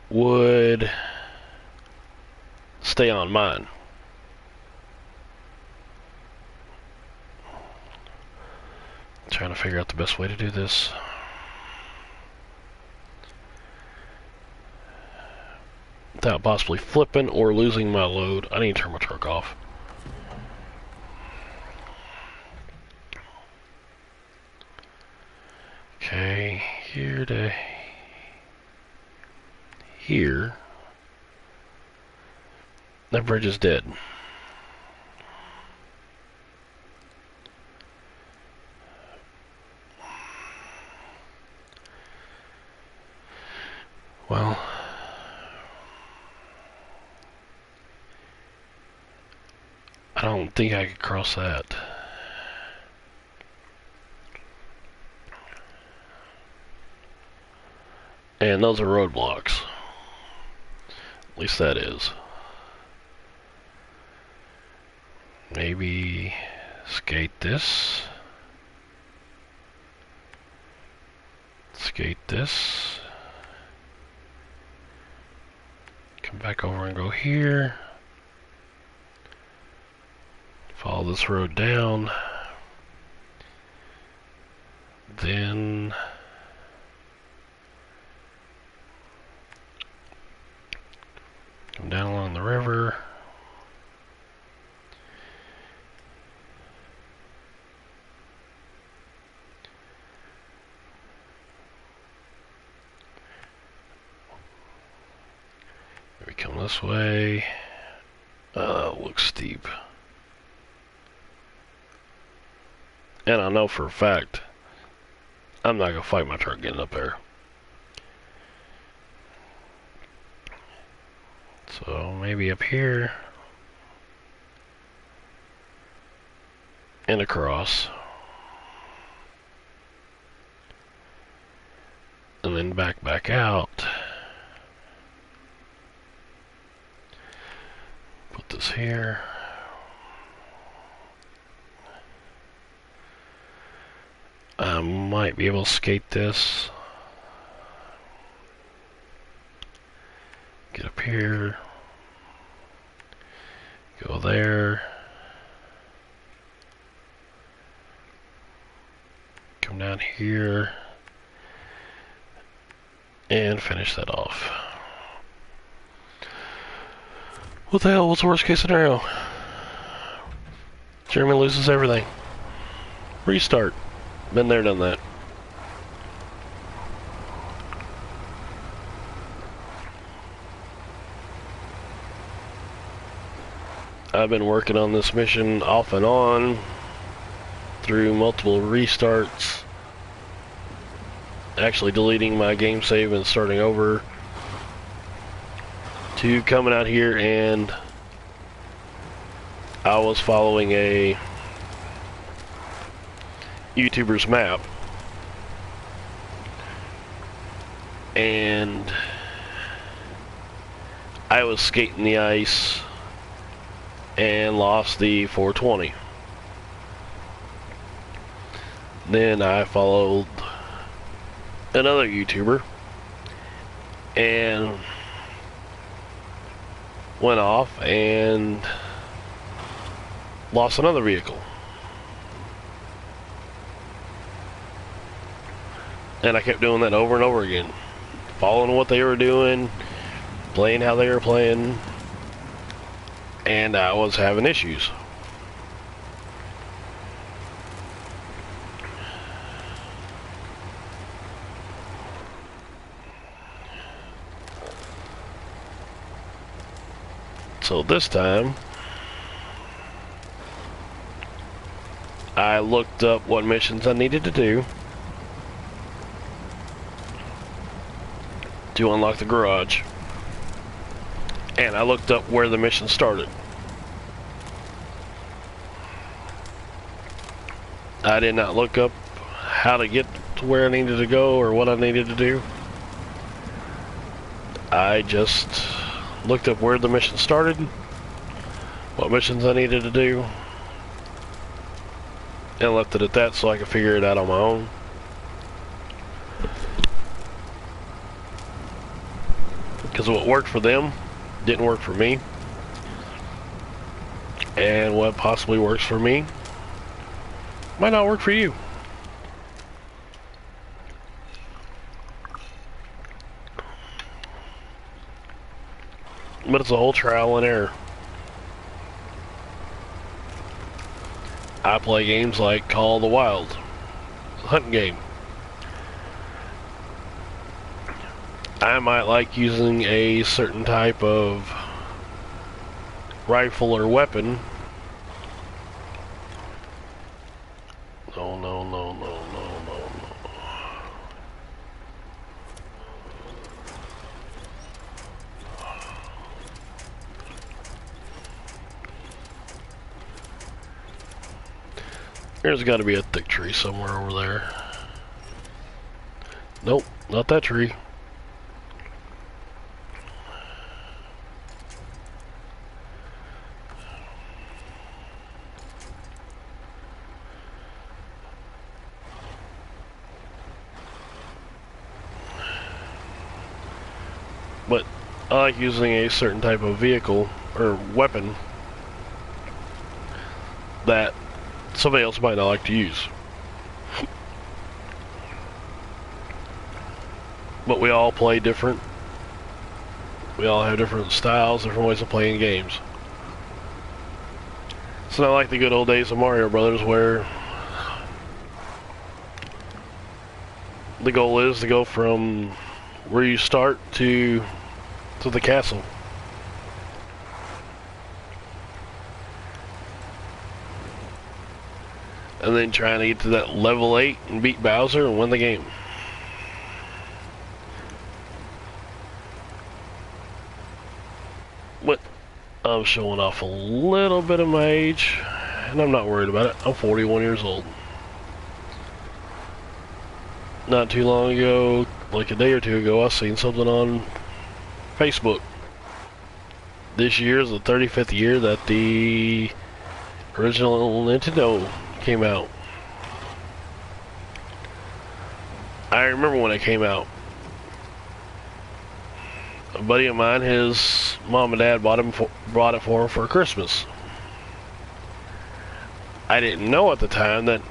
would stay on mine. Trying to figure out the best way to do this. Without possibly flipping or losing my load. I need to turn my truck off. Okay, here to here. That bridge is dead. Well, I don't think I could cross that. And those are roadblocks. At least that is. Maybe skate this. Skate this. Come back over and go here. Follow this road down. Then come down along the river. We come this way. Looks steep. And I know for a fact I'm not gonna fight my truck getting up there. So maybe up here and across. And then back out. Put this here. I might be able to skate this. Get up here. Go there. Come down here. And finish that off. What the hell? What's the worst case scenario? Jeremy loses everything. Restart. Been there, done that. I've been working on this mission off and on through multiple restarts. Actually deleting my game save and starting over. To coming out here, and I was following a YouTuber's map, and I was skating the ice and lost the 420. Then I followed another YouTuber and went off and lost another vehicle. And I kept doing that over and over again. Following what they were doing, playing how they were playing, and I was having issues. So this time, I looked up what missions I needed to do to unlock the garage, and I looked up where the mission started. I did not look up how to get to where I needed to go or what I needed to do. I just looked up where the mission started, what missions I needed to do, and left it at that so I could figure it out on my own. Because what worked for them didn't work for me, and what possibly works for me might not work for you. But it's a whole trial and error. I play games like Call of the Wild, a hunting game. I might like using a certain type of rifle or weapon. No. There's got to be a thick tree somewhere over there. Nope, not that tree. But I like using a certain type of vehicle or weapon that somebody else might not like to use. But we all play different. We all have different styles, different ways of playing games. It's not like the good old days of Mario Brothers where the goal is to go from where you start to the castle. And then trying to get to that level 8 and beat Bowser and win the game. But I'm showing off a little bit of my age, and I'm not worried about it. I'm 41 years old. Not too long ago, like a day or two ago, I seen something on Facebook. This year is the 35th year that the original Nintendo came out. I remember when it came out. A buddy of mine, his mom and dad brought it for him for Christmas. I didn't know at the time that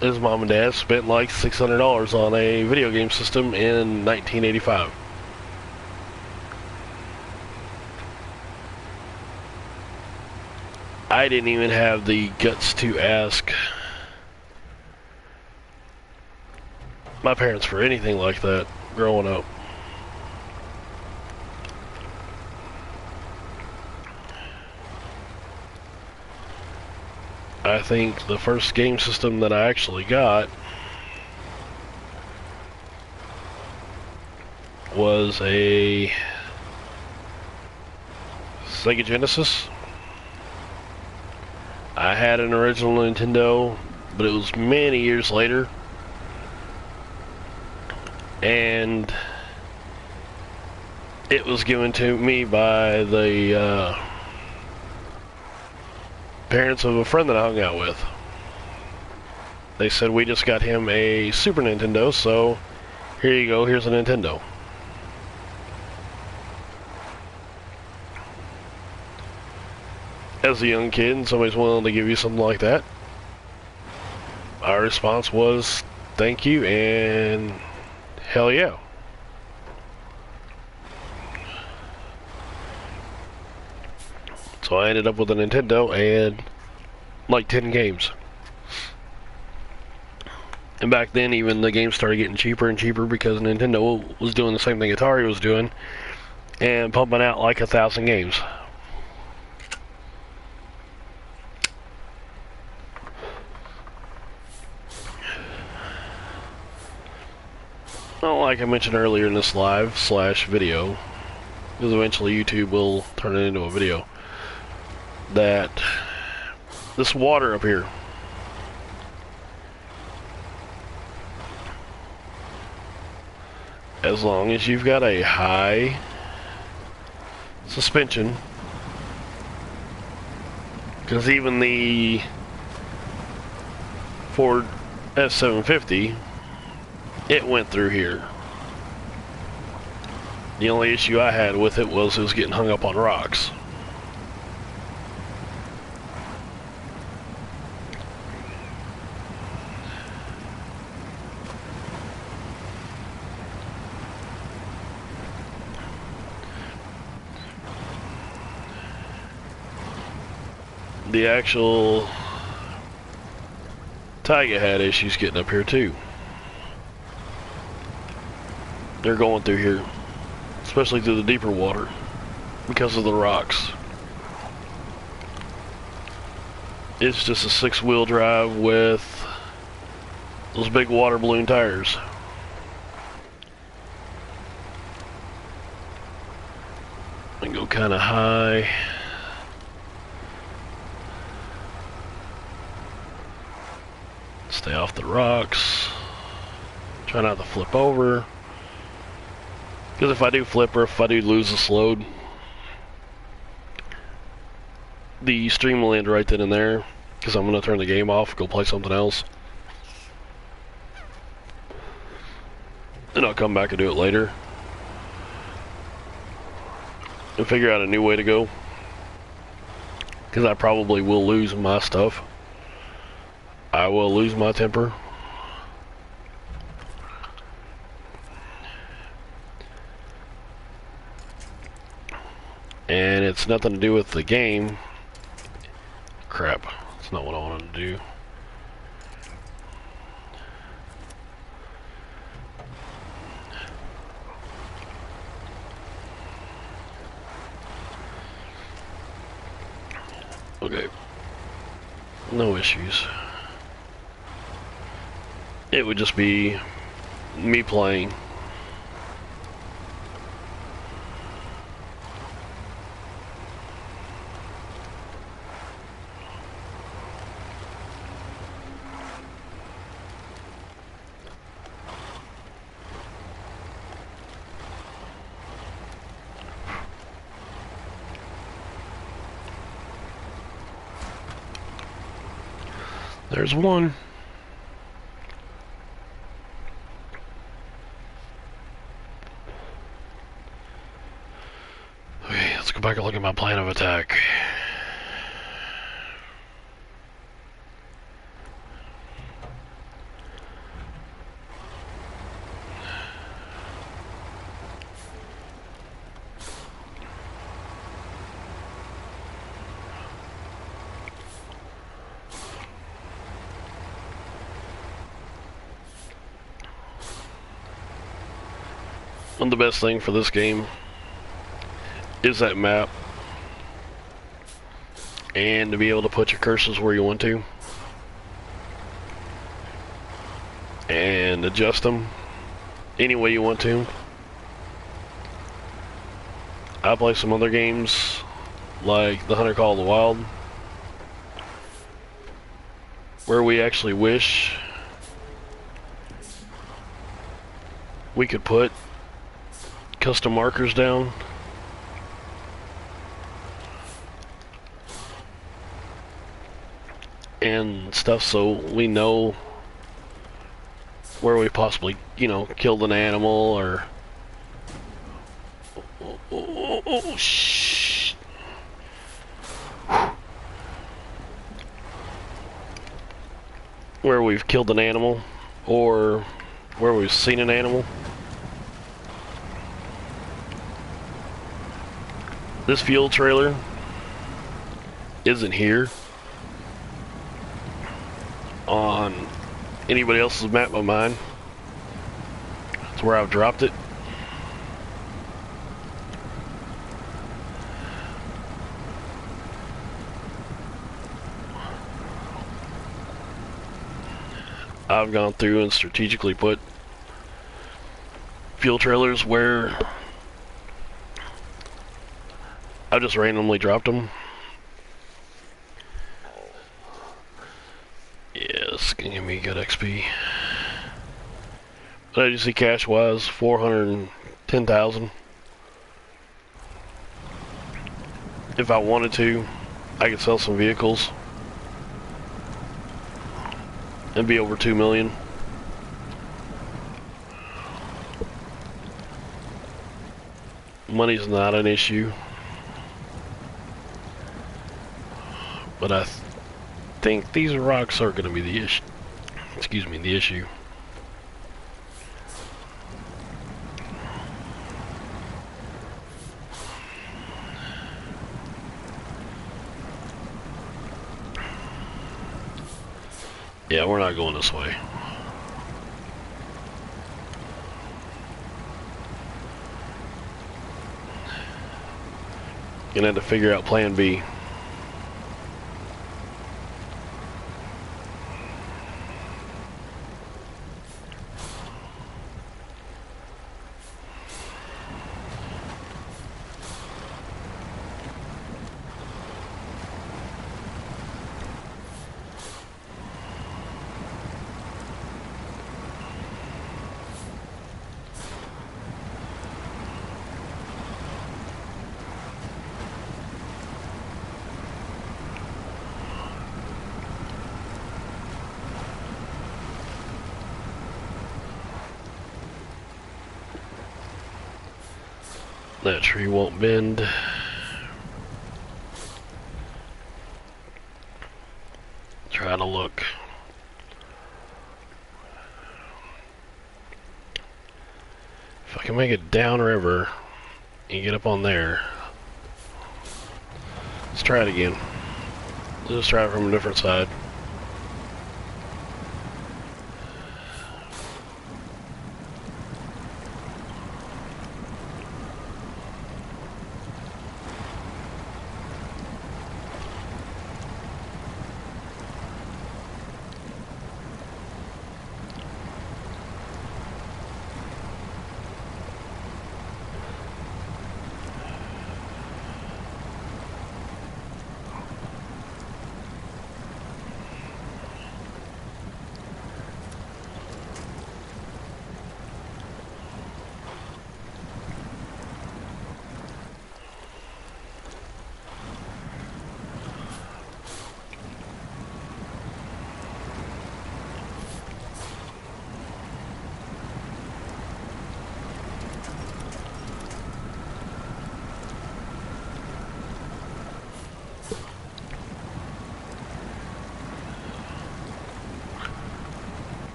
his mom and dad spent like $600 on a video game system in 1985. I didn't even have the guts to ask my parents for anything like that growing up. I think the first game system that I actually got was a Sega Genesis. I had an original Nintendo, but it was many years later. And it was given to me by the parents of a friend that I hung out with. They said, we just got him a Super Nintendo, so here you go, here's a Nintendo. As a young kid and somebody's willing to give you something like that, our response was thank you and hell yeah. So I ended up with a Nintendo and like 10 games. And back then even the games started getting cheaper and cheaper because Nintendo was doing the same thing Atari was doing and pumping out like 1,000 games. Well, like I mentioned earlier in this live/video, because eventually YouTube will turn it into a video, that this water up here, as long as you've got a high suspension, because even the Ford F750, it went through here. The only issue I had with it was getting hung up on rocks. The actual Taiga had issues getting up here too. They're going through here, especially through the deeper water, because of the rocks. It's just a 6-wheel drive with those big water balloon tires. And go kind of high. Stay off the rocks. Try not to flip over. Because if I do flip or if I do lose this load, the stream will end right then and there. Because I'm going to turn the game off, go play something else. And I'll come back and do it later. and figure out a new way to go. Because I probably will lose my stuff. I will lose my temper. And it's nothing to do with the game. Crap. That's not what I wanted to do. Okay. No issues. It would just be me playing. There's one. Okay, let's go back and look at my plan of attack. And the best thing for this game is that map, and to be able to put your cursors where you want to and adjust them any way you want to. I play some other games like the Hunter Call of the Wild where we actually wish we could put custom markers down and stuff, so we know where we possibly, you know, killed an animal or shh. Where we've killed an animal or where we've seen an animal. This fuel trailer isn't here on anybody else's map but mine. That's where I've dropped it. I've gone through and strategically put fuel trailers where I just randomly dropped them. Yes, can give me good XP. But as you see, cash wise, 410,000. If I wanted to, I could sell some vehicles and be over 2 million. Money's not an issue. But I think these rocks are going to be the issue. Excuse me, the issue. Yeah, we're not going this way. Gonna have to figure out plan B. That tree won't bend. Try to look. If I can make it downriver and get up on there. Let's try it again. Let's try it from a different side.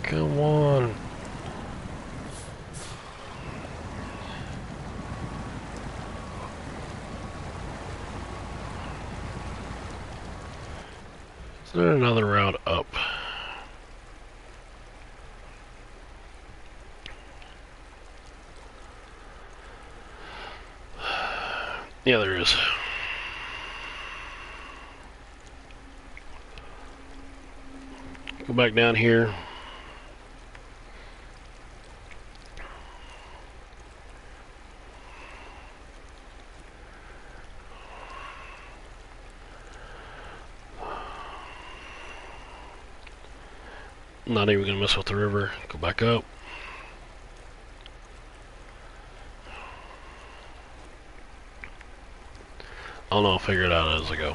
Come on. Is there another route up? Yeah, there is. Go back down here. Not even gonna mess with the river. Go back up. I don't know, I'll figure it out as I go.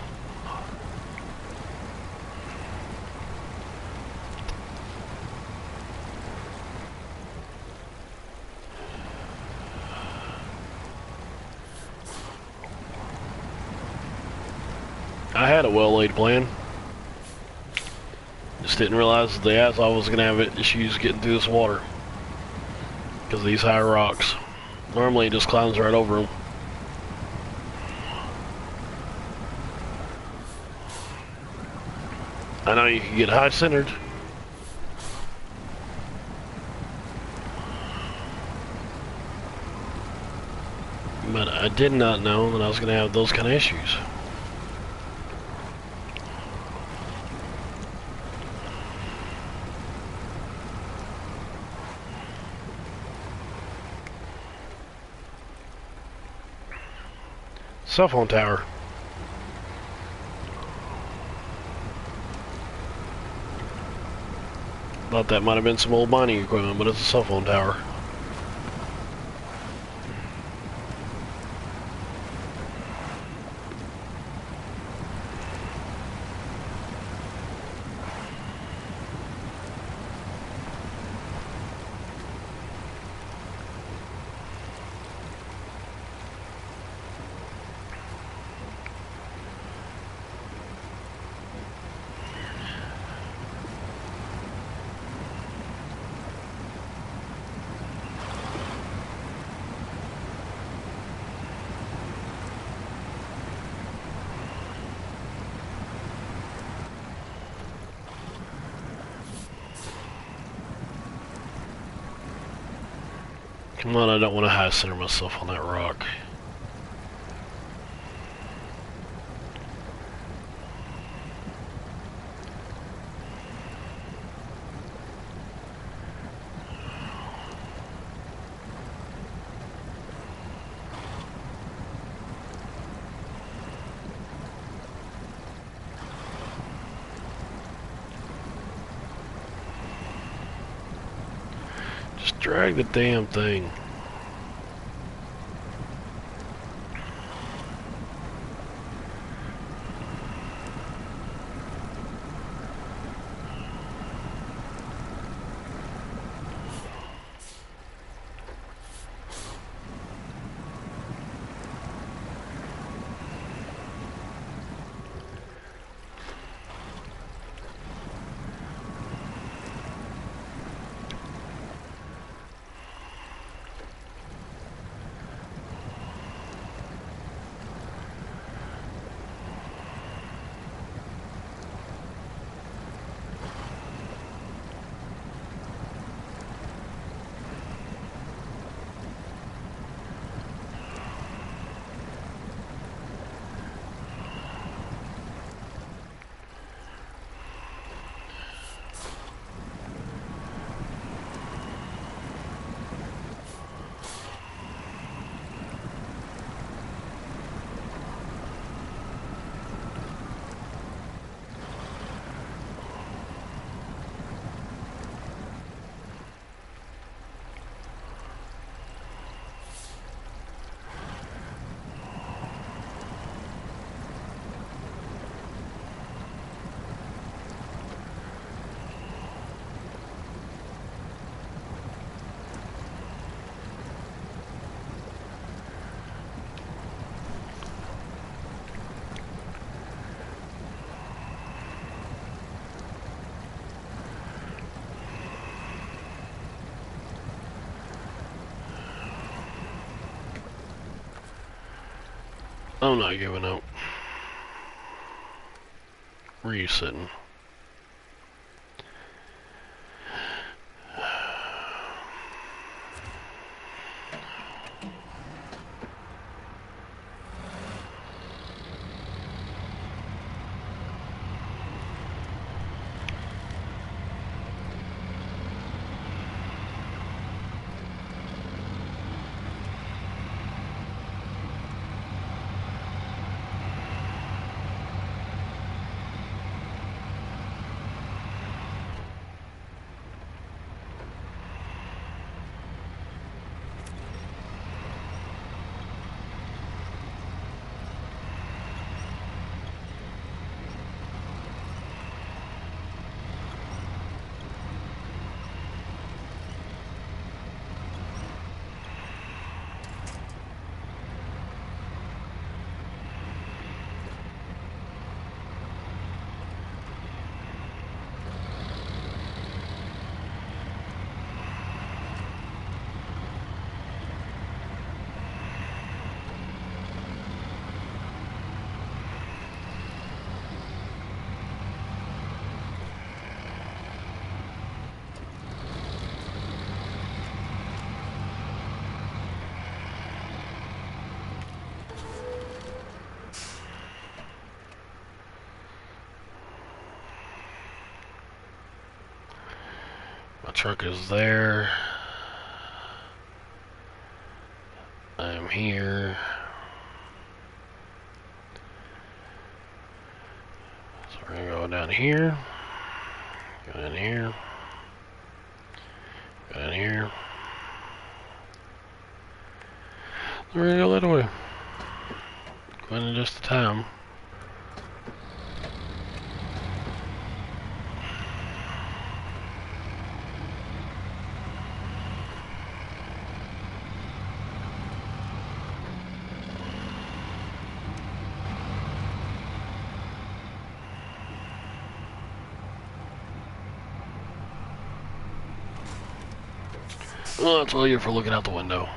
I had a well-laid plan. Just didn't realize the ass I was gonna have issues getting through this water because of these high rocks. Normally it just climbs right over them. I know you can get high-centered. But I did not know that I was gonna have those kind of issues. Cell phone tower. Thought that might have been some old mining equipment, but it's a cell phone tower. Come on, I don't want to high center myself on that rock. Just drag the damn thing. I'm not giving up. Where are you sitting? My truck is there. I am here. So we're gonna go down here. Go down here. Go down here. So we're gonna go that way. Going in just the time. Well, that's all you for looking out the window.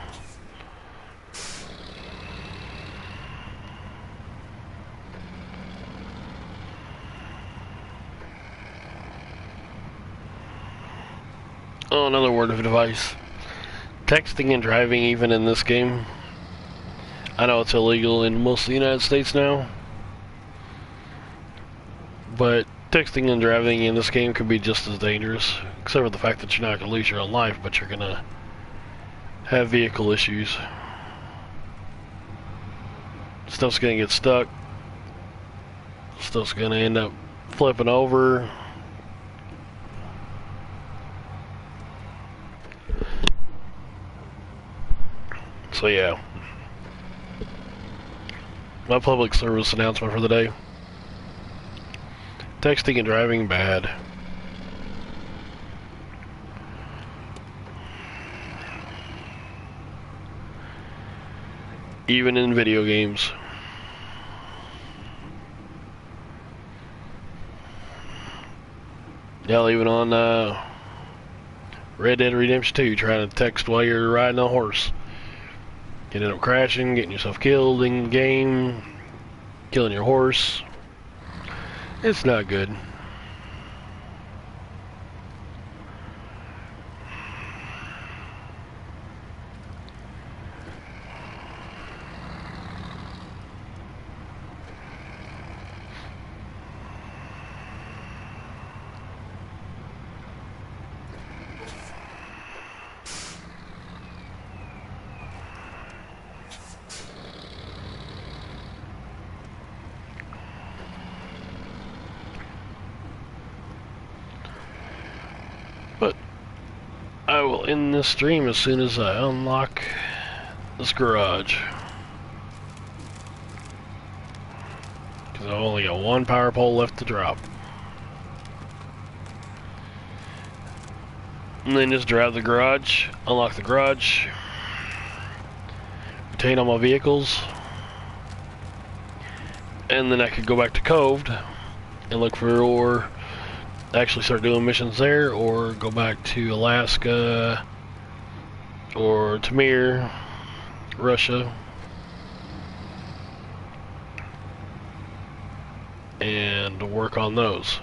Oh, another word of advice. Texting and driving, even in this game. I know it's illegal in most of the United States now. But texting and driving in this game could be just as dangerous. Except for the fact that you're not going to lose your own life, but you're going to have vehicle issues. Stuff's going to get stuck. Stuff's going to end up flipping over. So yeah. My public service announcement for the day. Texting and driving, bad. Even in video games. Hell, even on Red Dead Redemption 2, trying to text while you're riding a horse. You end up crashing, getting yourself killed in game, killing your horse. It's not good. But I will end this stream as soon as I unlock this garage. Because I've only got one power pole left to drop. And then just drive the garage, unlock the garage, retain all my vehicles, and then I could go back to Coved and look for, or actually start doing missions there, or go back to Alaska, or Tamir, Russia. and work on those.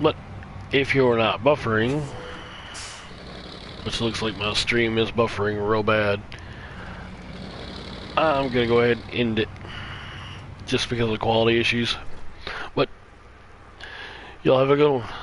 But if you're not buffering, which looks like my stream is buffering real bad, I'm gonna go ahead and end it just because of quality issues. But y'all have a good one.